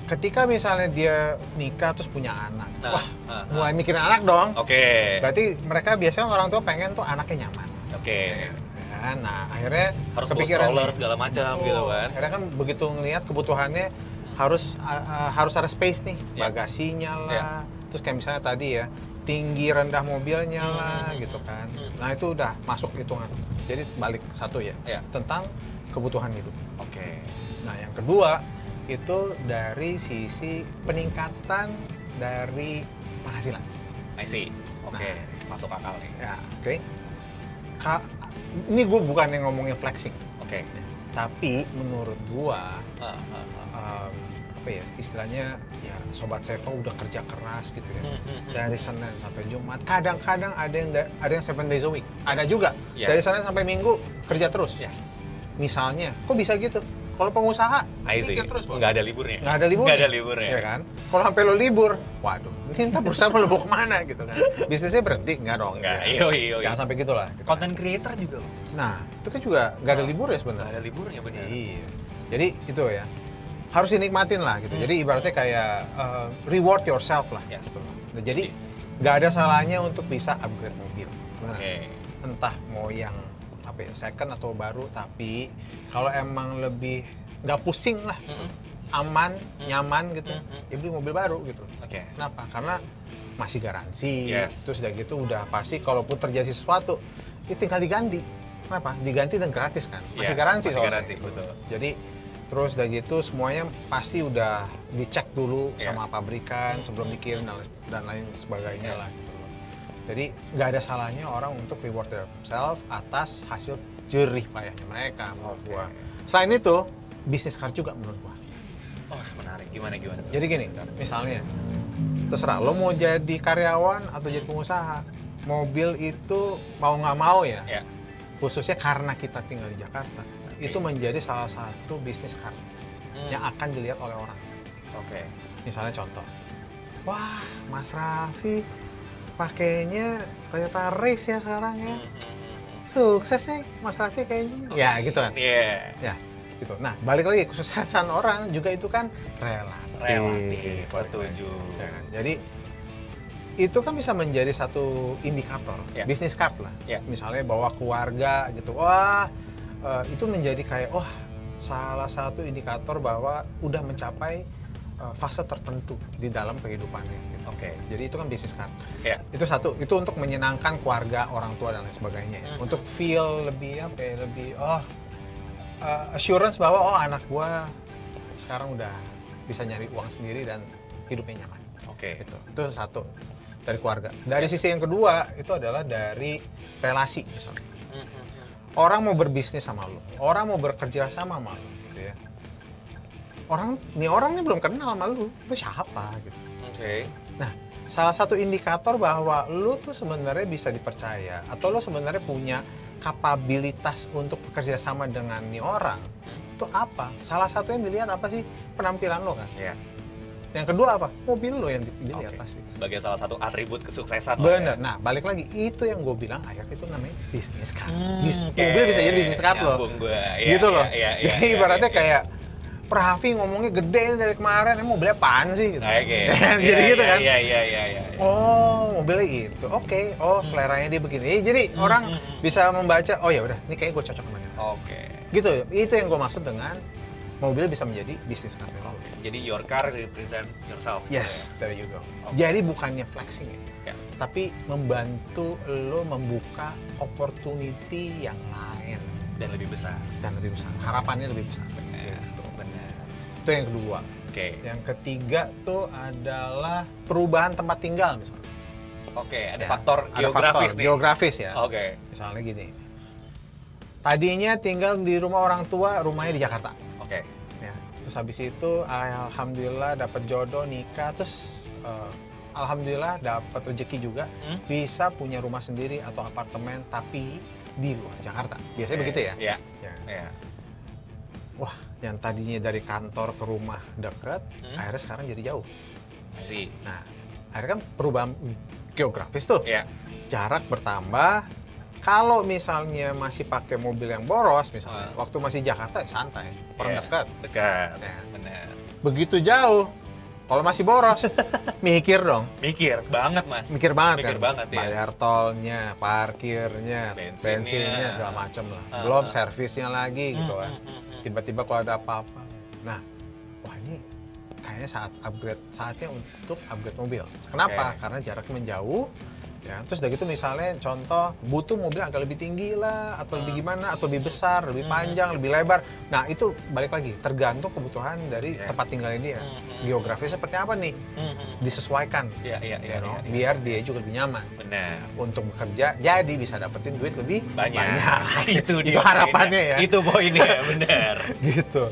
ketika misalnya dia nikah terus punya anak, Nah, wah mulai mikirin anak dong. Oke. Berarti mereka biasanya orang tua pengen tuh anaknya nyaman. Oke. Ya, nah akhirnya Harus bawa stroller segala macam Betul. gitu kan. Akhirnya kan begitu ngelihat kebutuhannya harus ada space nih, Ya. bagasinya lah. Ya. Terus kayak misalnya tadi ya, tinggi rendah mobilnya lah gitu kan. Nah itu udah masuk hitungan. Jadi balik satu ya, Ya. tentang kebutuhan hidup. Oke. Nah yang kedua itu dari sisi peningkatan dari penghasilan. I see. Oke. Masuk akal nih. Ya, oke. Ini gue bukan yang ngomongin flexing, Oke. tapi menurut gua Ah, ah, ah. apa ya istilahnya ya sobat Seva udah kerja keras gitu ya dari Senin sampai Jumat, kadang-kadang ada yang 7 days a week, ada juga Yes. dari Senin sampai Minggu kerja terus. Yes. Misalnya kok bisa gitu? Kalau pengusaha I see. mikir terus Bos. Nggak ada liburnya. Nggak ada liburnya. Nggak ada liburnya. Ya kan? Kalau sampai lo libur, waduh, ini ntar perusahaan lo bawa kemana gitu kan? Bisnisnya berhenti? Nggak dong. Nggak, ya. iya. Jangan sampai gitulah. Gitu. Content creator juga loh. Nah, itu kan juga nggak ada libur ya Nggak sebenarnya. ada liburnya benar. Iya. Jadi itu ya harus dinikmatin lah gitu. Jadi ibaratnya kayak reward yourself lah. Yes. Gitu. Nah, jadi nggak ada salahnya untuk bisa upgrade mobil. Benar. Oke. Entah mau yang apa ya second atau baru, tapi kalau emang lebih nggak pusing lah, aman, nyaman gitu, ya beli mobil baru gitu. Oke. Kenapa? Karena masih garansi. Yes. Terus udah gitu udah pasti kalaupun terjadi sesuatu, itu tinggal diganti. Kenapa? Diganti dan gratis kan? Masih Iya, garansi masih soalnya. garansi, betul. Jadi terus udah gitu semuanya pasti udah dicek dulu Iya. sama pabrikan sebelum dikirim dan lain sebagainya lah gitu loh. Jadi nggak ada salahnya orang untuk reward themselves atas hasil jerih payahnya mereka menurut gua. Selain itu, bisnis car juga menurut gua. Oh, menarik. Gimana? Jadi gini, misalnya, terserah lo mau jadi karyawan atau jadi pengusaha, mobil itu mau nggak mau ya, Ya. khususnya karena kita tinggal di Jakarta, itu menjadi salah satu bisnis car yang akan dilihat oleh orang. Oke. Misalnya contoh, wah Mas Raffi pakainya Toyota Race ya sekarang ya, sukses nih Mas Raffi kayaknya. Ya gitu kan. Iya. Ya, gitu. Nah, balik lagi kesuksesan orang juga itu kan relatif. Relatif. Balik Setuju. lagi. Ya kan? Jadi itu kan bisa menjadi satu indikator, Ya. bisnis card lah. Ya. Misalnya bawa keluarga gitu, wah itu menjadi kayak wah salah satu indikator bahwa udah mencapai fase tertentu di dalam kehidupannya. Gitu. Oke. Jadi itu kan bisnis card. Ya. Itu satu, itu untuk menyenangkan keluarga, orang tua dan lain sebagainya. Ya. Untuk feel lebih apa ya, lebih assurance bahwa oh anak gua sekarang udah bisa nyari uang sendiri dan hidupnya nyaman. Oke. Gitu. Itu satu dari keluarga. Dari sisi yang kedua itu adalah dari relasi misalnya. Orang mau berbisnis sama lu, orang mau bekerja sama lu, gitu ya. Orang ini belum kenal sama lu siapa gitu. Oke. Nah, salah satu indikator bahwa lu tuh sebenarnya bisa dipercaya atau lu sebenarnya punya kapabilitas untuk bekerja sama dengan nih orang itu apa? Salah satu yang dilihat apa sih? Penampilan lo kan. Ya. Yang kedua apa? Mobil lo yang dilihat Oke. pasti. Sebagai salah satu atribut kesuksesan. lah Bener. ya. Nah, balik lagi itu yang gue bilang akhirnya itu namanya bisnis card. Oke. Mobil bisa jadi bisnis card lo. Nyambung gua. Iya, Gitu loh. iya, Jadi ibaratnya kayak Pravi ngomongnya gede nih dari kemarin, emang mobilnya apaan sih? Gitu. Oke. Jadi gitu kan. Iya. Oh, mobilnya itu. Oke. Oh, seleranya dia begini. Jadi orang bisa membaca, oh ya udah, ini kayaknya gue cocok sama dia. Oke. Gitu. Itu yang gue maksud dengan mobil bisa menjadi bisnis card. Jadi your car represent yourself. Yes, there you go. Oke. Jadi bukannya flexing ya, Ya. tapi membantu lo membuka opportunity yang lain Dan lebih besar. dan lebih besar. Harapannya lebih besar. Benar. Gitu. Benar. Itu yang kedua. Oke. Yang ketiga tuh adalah perubahan tempat tinggal misalnya. Oke, ada Ya, faktor ada geografis faktor nih. geografis ya. Oke. Misalnya gini. Tadinya tinggal di rumah orang tua, rumahnya di Jakarta. Oke. Ya. Terus habis itu alhamdulillah dapat jodoh, nikah, terus alhamdulillah dapat rezeki juga, bisa punya rumah sendiri atau apartemen tapi di luar Jakarta. Biasanya begitu ya? Iya. Ya. Iya. Wah, yang tadinya dari kantor ke rumah dekat, akhirnya sekarang jadi jauh. Sih. Nah, akhirnya kan perubahan geografis tuh. Iya. Jarak bertambah. Kalau misalnya masih pakai mobil yang boros, misalnya waktu masih Jakarta santai, orang dekat. Dekat. Ya. Benar. Begitu jauh, kalau masih boros, mikir dong. Mikir banget, Mas. Mikir banget Mikir kan? banget ya. Bayar tolnya, parkirnya, bensinnya segala macam lah. Belum servisnya lagi gitu kan. Tiba-tiba kalau ada apa-apa. Nah, wah ini kayaknya saatnya untuk upgrade mobil. Kenapa? Karena jaraknya menjauh. Ya, terus udah gitu misalnya contoh butuh mobil agak lebih tinggi lah atau lebih gimana atau lebih besar, lebih panjang, lebih lebar. Nah, itu balik lagi tergantung kebutuhan dari tempat tinggalnya dia. Geografisnya seperti apa nih? Disesuaikan. Iya. Biar dia juga lebih nyaman. Benar. Untuk bekerja jadi bisa dapetin duit lebih Banyak. Itu Itu dia. harapannya ya. Itu poinnya, benar. Gitu.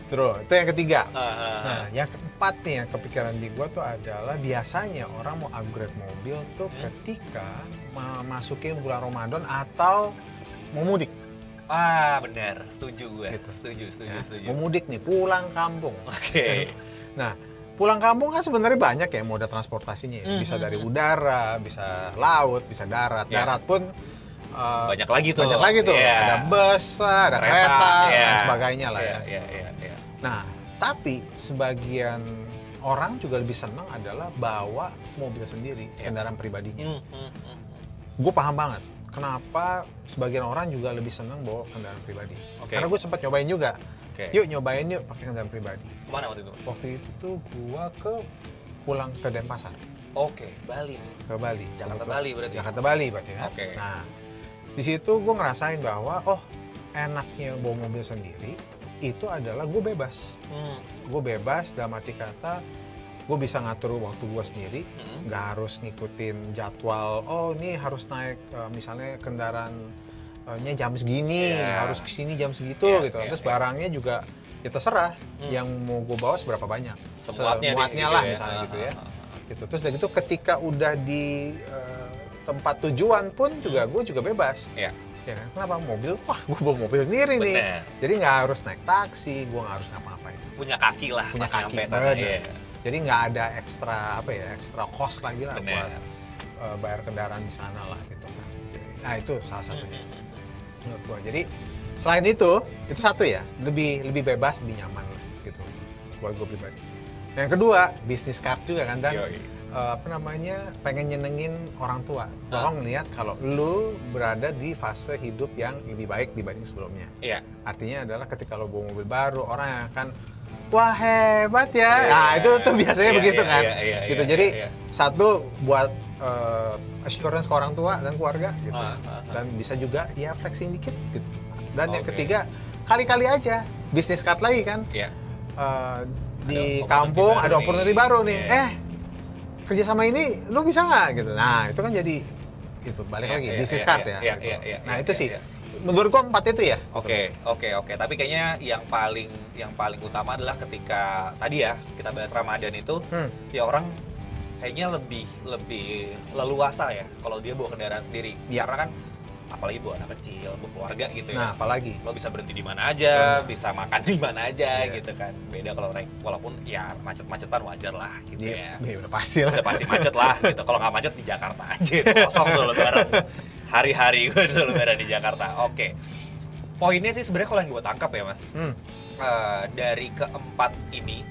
Terus, itu yang ketiga. Ah. Nah, yang keempat nih yang kepikiran di gua tuh adalah biasanya orang mau upgrade mobil tuh ketika masukin bulan Ramadan atau mau mudik. Benar. Setuju gue. Gitu. Setuju. Mau mudik nih, pulang kampung. Oke. Nah, pulang kampung kan sebenarnya banyak ya moda transportasinya. Ya. Bisa dari udara, bisa laut, bisa darat. Ya. Darat pun Banyak lagi tuh. Banyak lagi tuh. Iya. Ada bus lah, ada kereta, iya. dan sebagainya lah ya. Iya. Nah, tapi sebagian orang juga lebih senang adalah bawa mobil sendiri, kendaraan pribadinya. Gue paham banget kenapa sebagian orang juga lebih senang bawa kendaraan pribadi. Oke. Karena gue sempat nyobain juga. Oke. Yuk nyobain yuk pakai kendaraan pribadi. Kemana waktu itu? Waktu itu gue pulang ke Denpasar, Oke, Bali. ke Bali. Jakarta Kebetulan. Bali berarti. Jakarta Bali berarti ya. Oke. Nah, di situ gue ngerasain bahwa enaknya bawa mobil sendiri itu adalah gue bebas. Gue bebas dalam arti kata gue bisa ngatur waktu gue sendiri, nggak harus ngikutin jadwal. Oh ini harus naik misalnya kendaraannya jam segini, harus kesini jam segitu gitu. Terus barangnya juga ya terserah yang mau gue bawa seberapa banyak, semuatnya gitu lah ya. misalnya gitu ya. Gitu. Terus dari itu ketika udah di tempat tujuan pun juga gue juga bebas. Iya. Ya kan? Kenapa mobil? Wah, gue bawa mobil sendiri nih. Bener. Jadi nggak harus naik taksi, gue nggak harus ngapa-ngapain. Punya kaki lah. Punya pas kaki, nyampe sana. bener. Iya. Jadi nggak ada ekstra cost lagi lah Bener. buat bayar kendaraan di sana lah gitu kan. Nah itu salah satunya menurut gue. Jadi selain itu satu ya, lebih bebas, lebih nyaman lah gitu buat gue pribadi. Yang kedua, bisnis card juga kan, dan pengen nyenengin orang tua. Tolong lihat kalau lu berada di fase hidup yang lebih baik dibanding sebelumnya. Iya. Artinya adalah ketika lo bawa mobil baru, orang yang akan wah hebat ya. Nah itu tuh biasanya begitu kan. Gitu. Jadi satu buat assurance ke orang tua dan keluarga gitu. Dan bisa juga ya flexing dikit gitu. Dan yang ketiga, kali-kali aja bisnis card lagi kan. Iya. Di Ada kampung opportunity ada baru opportunity nih. baru nih. Iya. Kerja sama ini lu bisa nggak gitu. Nah itu kan jadi itu balik lagi bisnis card ya. Gitu. Nah itu sih menurut gua 4 itu ya. Oke. Tapi kayaknya yang paling utama adalah ketika tadi ya kita bahas Ramadan itu, ya orang kayaknya lebih leluasa ya kalau dia bawa kendaraan sendiri. Ya. Karena kan apalagi bawa anak kecil, bawa keluarga gitu ya. Nah apalagi Lo bisa berhenti di mana aja, bisa makan di mana aja Iya. gitu kan. Beda kalau walaupun ya macet-macetan wajar lah gitu ya. Iya udah pasti lah. Udah pasti macet lah gitu. Kalau nggak macet di Jakarta aja, itu kosong tuh lebaran. Hari-hari gue tuh lebaran di Jakarta. Oke. Poinnya sih sebenarnya kalau yang gue tangkap ya mas, dari keempat ini,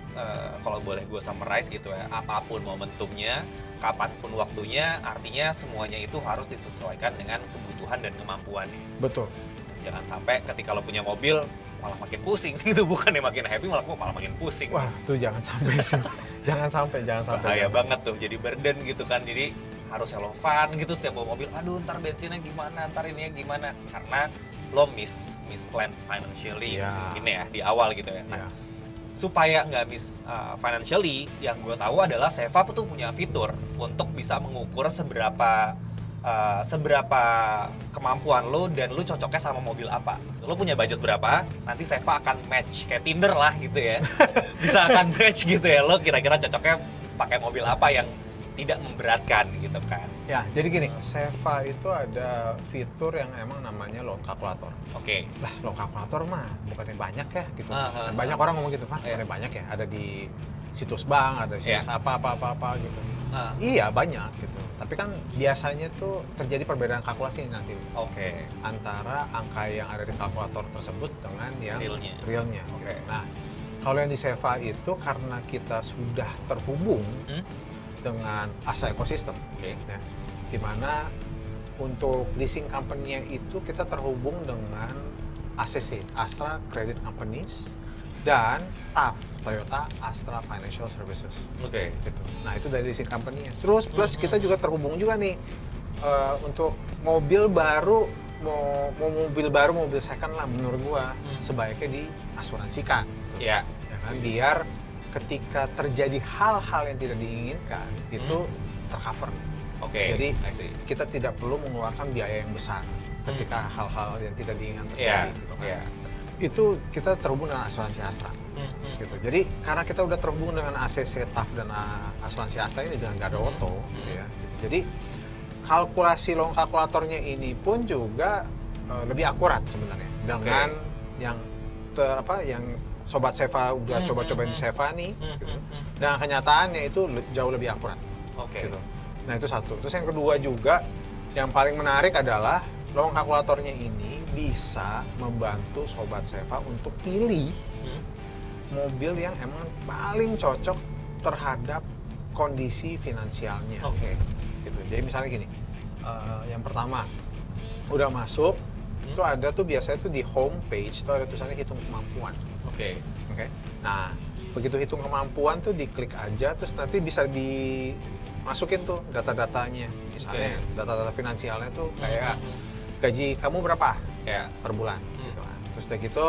kalau boleh gue summarize gitu ya, apapun momentumnya, kapanpun waktunya, artinya semuanya itu harus disesuaikan dengan kebutuhan dan kemampuannya. Betul. Jangan sampai ketika lo punya mobil malah makin pusing gitu, bukannya makin happy malah makin pusing. Wah tuh jangan sampai sih. jangan sampai. Bahaya banget tuh, jadi burden gitu kan. Jadi harus relevan gitu setiap bawa mobil. Aduh ntar bensinnya gimana, ntar ininya gimana. Karena lo misplan financially Iya. mungkin ya di awal gitu ya. Nah, Iya. supaya nggak miss financially, yang gue tahu adalah Seva tuh punya fitur untuk bisa mengukur seberapa kemampuan lo dan lo cocoknya sama mobil apa. Lo punya budget berapa, nanti Seva akan match kayak Tinder lah gitu ya. Bisa akan match gitu ya, lo kira-kira cocoknya pakai mobil apa yang tidak memberatkan gitu kan. Ya, jadi gini, Seva itu ada fitur yang emang namanya loan calculator. Oke. Lah, loan calculator mah bukannya banyak ya gitu. Ah, Banyak orang ngomong gitu, Pak, Iya. bukannya banyak ya. Ada di situs bank, ada situs Iya. apa gitu. Ah, Iya, banyak gitu. Tapi kan biasanya tuh terjadi perbedaan kalkulasi nanti Oke. antara angka yang ada di kalkulator tersebut dengan yang Realnya. Oke. Oke. Nah, kalau yang di Seva itu karena kita sudah terhubung dengan Astra Ecosystem, Oke. ya, di mana untuk leasing company-nya itu kita terhubung dengan ACC, Astra Credit Companies, dan TAF, Toyota Astra Financial Services. Oke. Gitu. Nah, itu dari leasing company-nya. Terus plus kita juga terhubung juga nih untuk mobil baru, mau mobil baru, mobil second lah menurut gua sebaiknya diasuransikan. Ya. Ya kan? Biar ketika terjadi hal-hal yang tidak diinginkan itu tercover. Oke. Jadi I see. kita tidak perlu mengeluarkan biaya yang besar ketika hal-hal yang tidak diinginkan Iya. terjadi. Gitu kan. Iya. Itu kita terhubung dengan asuransi Astra. Gitu. Jadi karena kita udah terhubung dengan ACC, TAF dan asuransi Astra ini dengan Garda Auto, gitu ya. Gitu. Jadi kalkulasi loan kalkulatornya ini pun juga lebih akurat sebenarnya dengan yang yang Sobat Seva udah coba-cobain di Seva nih, gitu. Dan kenyataannya itu jauh lebih akurat. Oke. Gitu. Nah itu satu. Terus yang kedua juga, yang paling menarik adalah loan kalkulatornya ini bisa membantu Sobat Seva untuk pilih mobil yang emang paling cocok terhadap kondisi finansialnya. Oke. Gitu. Jadi misalnya gini, yang pertama udah masuk, itu ada tuh biasanya tuh di home page itu ada tulisannya hitung kemampuan. Oke. Oke. Nah, begitu hitung kemampuan tuh diklik aja, terus nanti bisa dimasukin tuh data-datanya. Misalnya data-data finansialnya tuh kayak gaji kamu berapa Ya. per bulan, gitu kan. Terus udah gitu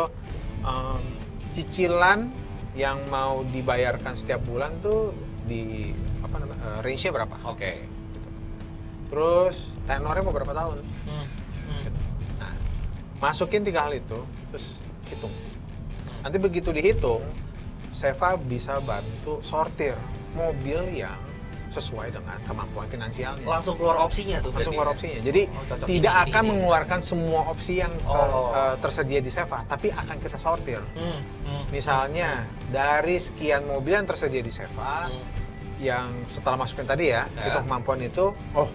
cicilan yang mau dibayarkan setiap bulan tuh di range-nya berapa? Oke. Gitu. Terus tenornya mau berapa tahun? Gitu. Nah, masukin 3 hal itu, terus hitung. Nanti begitu dihitung, Seva bisa bantu sortir mobil yang sesuai dengan kemampuan finansialnya. Langsung keluar opsinya tuh. Langsung berarti keluar ya? opsinya. Jadi cocok tidak ini, akan ini. mengeluarkan semua opsi yang tersedia di Seva, tapi akan kita sortir. Misalnya dari sekian mobil yang tersedia di Seva, yang setelah masukin tadi ya, hitung kemampuan itu, oh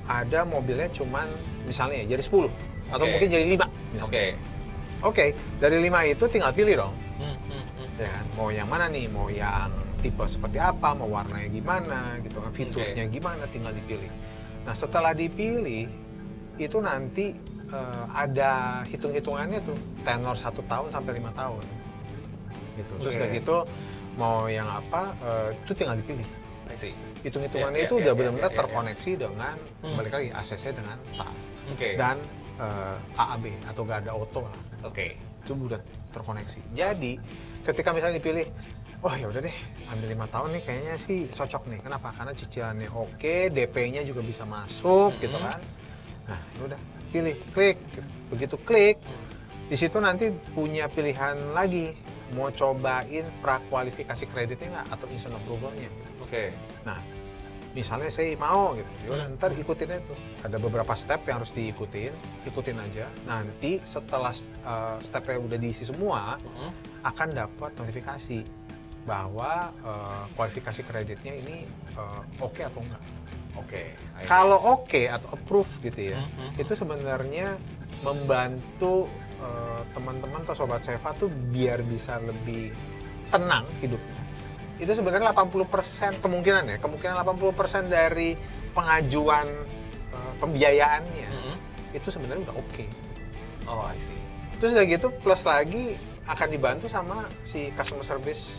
ada mobilnya cuman misalnya jadi 10 atau mungkin jadi 5. Oke, dari 5 itu tinggal pilih dong. Ya kan? Mau yang mana nih? Mau yang tipe seperti apa? Mau warnanya gimana? Gitu kan? Fiturnya gimana? Tinggal dipilih. Nah, setelah dipilih itu nanti ada hitung-hitungannya tuh, tenor 1 tahun sampai 5 tahun. Gitu. Terus udah gitu mau yang apa? Itu tinggal dipilih. I see. Hitung-hitungannya itu udah benar-benar terkoneksi dengan balik lagi ACC dengan TAF dan AAB atau Garda Auto lah. Oke. Itu udah terkoneksi. Jadi ketika misalnya dipilih, oh ya udah deh, ambil 5 tahun nih kayaknya sih cocok nih. Kenapa? Karena cicilannya oke, DP-nya juga bisa masuk gitu kan. Nah, udah pilih, klik. Begitu klik, di situ nanti punya pilihan lagi mau cobain prakualifikasi kreditnya nggak atau instant approval-nya. Oke. Nah, misalnya saya mau gitu, yaudah ntar ikutin aja tuh. Ada beberapa step yang harus ikutin aja. Nanti setelah stepnya udah diisi semua, akan dapat notifikasi bahwa kualifikasi kreditnya ini oke atau enggak. Oke. Kalau oke atau approve gitu ya, itu sebenarnya membantu teman-teman atau Sobat Seva tuh biar bisa lebih tenang hidupnya. Itu sebenarnya 80% kemungkinan 80% dari pengajuan pembiayaannya itu sebenarnya udah oke. Oh, I see. Terus udah gitu plus lagi akan dibantu sama si customer service,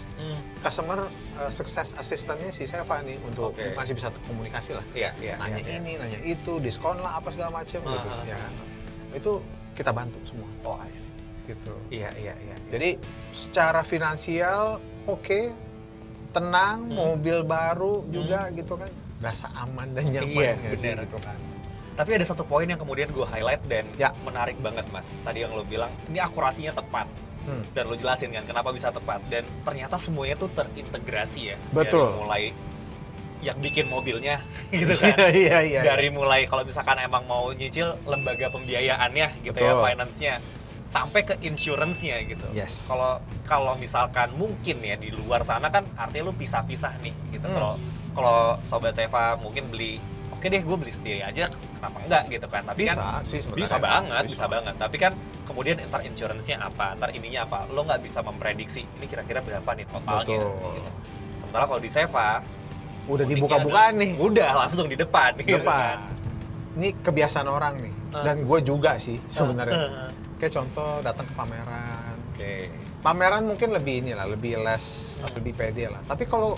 customer success assistant-nya si Seva nih untuk masih bisa komunikasi lah. Iya. Nanya ini, nanya itu, diskon lah apa segala macam gitu ya. Itu kita bantu semua. Oh, I see. gitu. Iya. Jadi secara finansial oke, tenang, mobil baru juga gitu kan, rasa aman dan nyaman Iya, nggak sih, bener. gitu kan. Tapi ada satu poin yang kemudian gue highlight dan Ya. menarik banget Mas. Tadi yang lo bilang, ini akurasinya tepat. Dan lo jelasin kan kenapa bisa tepat. Dan ternyata semuanya tuh terintegrasi ya. Betul. Dari mulai yang bikin mobilnya gitu kan. Iya. Dari mulai kalau misalkan emang mau nyicil lembaga pembiayaannya gitu ya, Betul. finance-nya. Sampai ke insurance-nya gitu. Yes. Kalau misalkan mungkin ya di luar sana kan artinya lu pisah-pisah nih gitu. Kalau sobat Seva mungkin beli, oke deh gue beli sendiri aja, kenapa enggak gitu kan. Tapi Bisa kan sih sebenarnya. bisa banget. Tapi kan kemudian ntar insurance-nya apa, ntar ininya apa, lo nggak bisa memprediksi ini kira-kira berapa nih totalnya. Betul. Gitu. Sementara kalau di Seva Udah uniknya dibuka-bukaan adalah- nih. Udah langsung di depan. Gitu Depan. kan. Ini kebiasaan orang nih. Dan gue juga sih sebenarnya. Oke. Kayak contoh datang ke pameran. Pameran mungkin lebih lebih less, lebih pede lah. Tapi kalau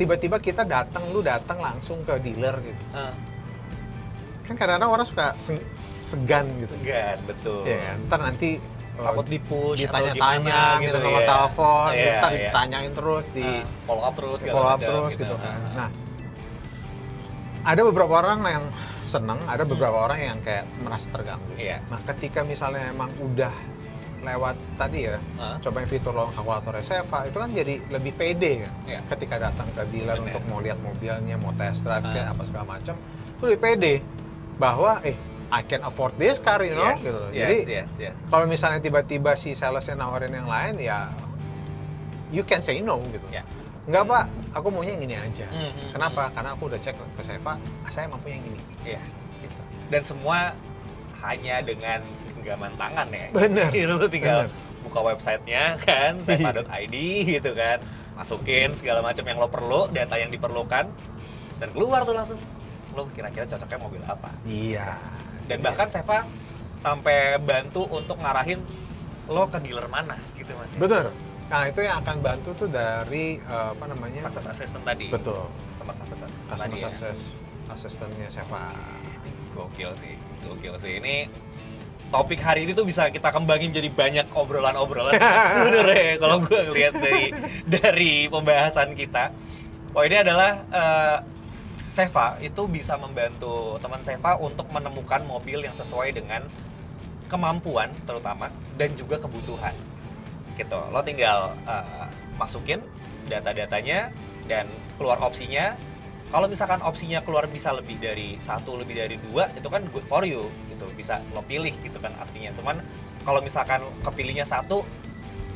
tiba-tiba kita lu datang langsung ke dealer gitu. Kan kadang-kadang orang suka segan gitu. Segan, betul. Iya kan? Ntar nanti Takut di-push atau ditanya-tanya, gimana minta gitu nomor ya. telepon, Iya, ntar iya. ditanyain terus, di follow up terus segala follow up macam terus gitu kan. Nah, ada beberapa orang yang seneng, ada beberapa orang yang kayak merasa terganggu. Iya. Nah, ketika misalnya emang udah lewat tadi ya, cobain fitur lowong kalkulator Seva, itu kan jadi lebih pede kan. Iya. Ketika datang ke dealer Bener. untuk mau lihat mobilnya, mau test drive kayak apa segala macam, itu lebih pede bahwa I can afford this car, you know, gitu. Jadi yes. kalau misalnya tiba-tiba si salesnya nawarin yang lain, ya you can say no gitu. Ya. Enggak pak, aku maunya yang ini aja. Mhm. Kenapa? Karena aku udah cek ke Seva, saya mampu yang ini. Iya. Gitu. Dan semua hanya dengan genggaman tangan ya. Bener. Lu tinggal Bener. buka websitenya kan, seva.id gitu kan, masukin segala macam yang lo perlu, data yang diperlukan, dan keluar tuh langsung. Lo kira-kira cocoknya mobil apa? Iya. Dan bahkan Seva sampai bantu untuk ngarahin lo ke dealer mana gitu Mas. Bener. Nah itu yang akan bantu tuh dari apa namanya? Success Assistant tadi. Betul. Customer Success Assistant Customer tadi ya. Success Assistant-nya Seva. Gokil sih. Ini topik hari ini tuh bisa kita kembangin jadi banyak obrolan-obrolan sebenarnya kalau gue ngeliat dari pembahasan kita. Ini adalah Seva itu bisa membantu teman Seva untuk menemukan mobil yang sesuai dengan kemampuan terutama dan juga kebutuhan. Gitu. Lo tinggal masukin data-datanya dan keluar opsinya. Kalau misalkan opsinya keluar bisa lebih dari 1, lebih dari 2, itu kan good for you gitu. Bisa lo pilih gitu kan artinya. Cuman kalau misalkan kepilihnya 1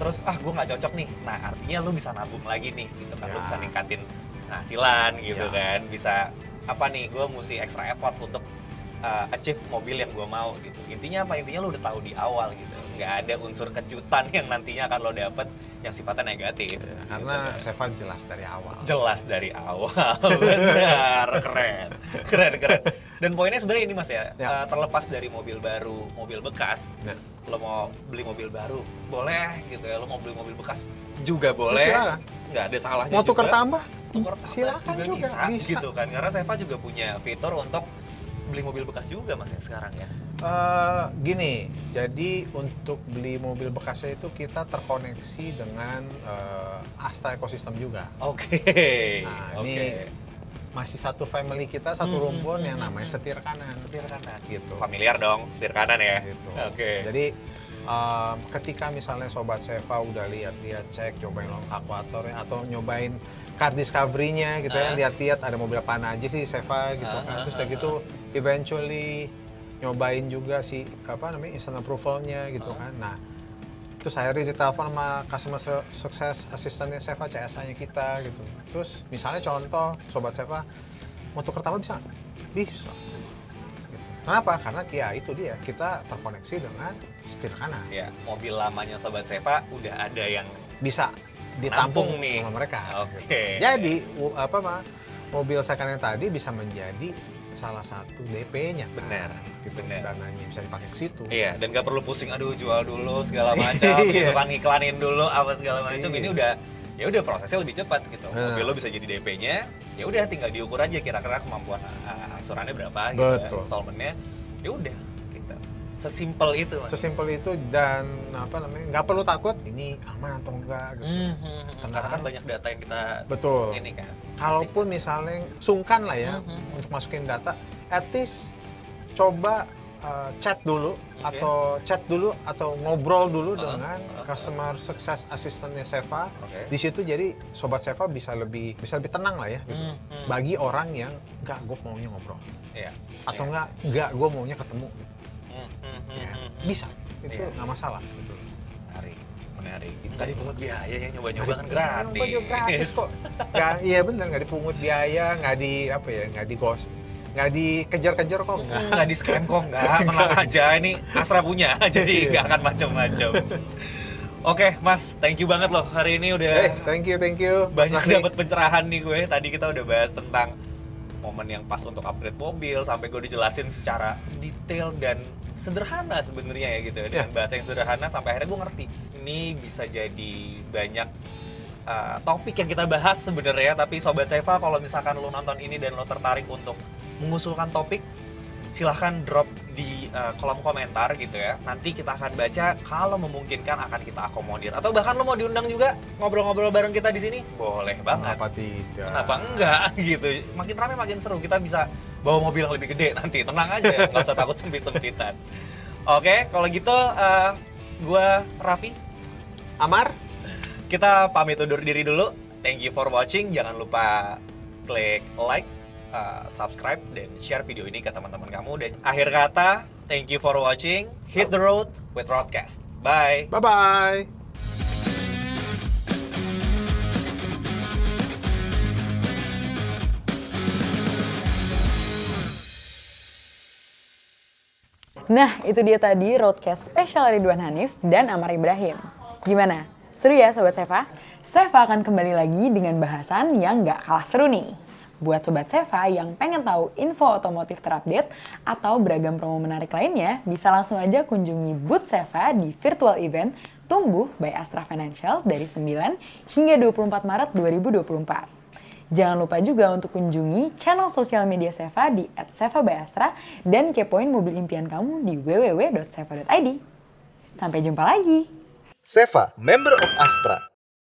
terus gue nggak cocok nih. Nah, artinya lo bisa nabung lagi nih gitu kan. Lo bisa ningkatin penghasilan gitu kan. Bisa apa nih, gue mesti extra effort untuk achieve mobil yang gue mau gitu. Intinya apa? Intinya lo udah tahu di awal gitu. Nggak ada unsur kejutan yang nantinya akan lo dapet yang sifatnya negatif. Karena gitu. Seva jelas dari awal. Jelas dari awal. Benar, keren. Dan poinnya sebenarnya ini Mas ya, terlepas dari mobil baru, mobil bekas. Nah. Lo mau beli mobil baru, boleh gitu ya. Lo mau beli mobil bekas juga boleh. Silakan. Nggak ada salahnya Mau juga. tukar tambah? Tukar tambah Silakan juga, bisa. gitu kan. Karena Seva juga punya fitur untuk beli mobil bekas juga Mas ya sekarang ya. Gini, jadi untuk beli mobil bekasnya itu kita terkoneksi dengan Astra Ecosystem juga. Oke. Nah, ini masih satu family kita, satu rumpun yang namanya setir kanan. Setir kanan. Gitu. Familiar dong, setir kanan ya. Gitu. Oke. Jadi ketika misalnya sobat Seva udah lihat-lihat, cek, cobain long kalkulatornya atau nyobain car discovery-nya gitu ya, lihat-lihat ada mobil apa aja sih Seva gitu kan. Terus udah gitu eventually nyobain juga si instant approval-nya gitu kan. Nah, terus akhirnya ditelepon sama customer success assistant-nya Seva, CSA-nya kita gitu. Terus misalnya contoh sobat Seva mau tukar tambah bisa nggak? Bisa. Gitu. Kenapa? Karena ya itu dia, kita terkoneksi dengan setir kanan. Ya, mobil lamanya sobat Seva udah ada yang Bisa ditampung nampung nih sama mereka. Oke. Jadi mobil second yang tadi bisa menjadi salah satu DP-nya. Benar, Gitu, benar. dananya bisa dipakai ke situ. Iya, dan gak perlu pusing, aduh jual dulu segala macam, gitu kan, iklanin dulu apa segala macam. Ini udah prosesnya lebih cepat gitu. Mobil lo bisa jadi DP-nya, ya udah tinggal diukur aja kira-kira kemampuan angsurannya berapa gitu, Betul. installmentnya, ya udah gitu. Sesimpel itu, Mas. Sesimpel itu dan nggak perlu takut ini aman atau enggak gitu. Karena kan banyak data yang kita Betul. ini kan. Kalaupun misalnya sungkan lah ya untuk masukin data, at least coba chat dulu atau ngobrol dulu dengan customer success assistant-nya Seva. Di situ jadi sobat Seva bisa lebih tenang lah ya gitu. Bagi orang yang enggak, gue maunya ngobrol. Iya. Atau enggak gue maunya ketemu gitu. Ya, bisa. Itu nggak masalah gitu. Menarik. Nggak dipungut biaya ya, nyoba-nyoba kan gratis. Nyoba gratis kok. Iya bener, nggak dipungut biaya, nggak dikejar-kejar kok. Nggak di scam kok, nggak. Tenang aja, ini Astra punya, jadi nggak akan macam-macam. Oke, Mas, thank you banget loh. Hari ini udah Thank you. banyak dapat pencerahan nih gue. Tadi kita udah bahas tentang momen yang pas untuk upgrade mobil, sampai gue dijelasin secara detail dan sederhana sebenarnya ya gitu. Dengan bahasa yang sederhana sampai akhirnya gue ngerti. Ini bisa jadi banyak topik yang kita bahas sebenarnya, tapi Sobat Seva kalau misalkan lo nonton ini dan lo tertarik untuk mengusulkan topik, silahkan drop di kolom komentar gitu ya. Nanti kita akan baca, kalau memungkinkan akan kita akomodir. Atau bahkan lo mau diundang juga ngobrol-ngobrol bareng kita di sini, boleh banget. Kenapa tidak? Kenapa enggak gitu. Makin ramai makin seru, kita bisa bawa mobil yang lebih gede nanti. Tenang aja, nggak usah takut sempit-sempitan. Oke, kalau gitu gue Raffi, Amar, kita pamit undur diri dulu. Thank you for watching. Jangan lupa klik like, subscribe, dan share video ini ke teman-teman kamu. Dan akhir kata, thank you for watching. Hit the road with Roadcast. Bye. bye-bye. Nah, itu dia tadi Roadcast spesial Ridwan Hanif dan Amar Ibrahim. Gimana? Seru ya Sobat Seva? Seva akan kembali lagi dengan bahasan yang nggak kalah seru nih. Buat Sobat Seva yang pengen tahu info otomotif terupdate atau beragam promo menarik lainnya, bisa langsung aja kunjungi booth Seva di virtual event Tumbuh by Astra Financial dari 9 hingga 24 Maret 2024. Jangan lupa juga untuk kunjungi channel sosial media Seva di @seva_by_astra dan kepoin mobil impian kamu di www.seva.id. Sampai jumpa lagi. Seva, member of Astra.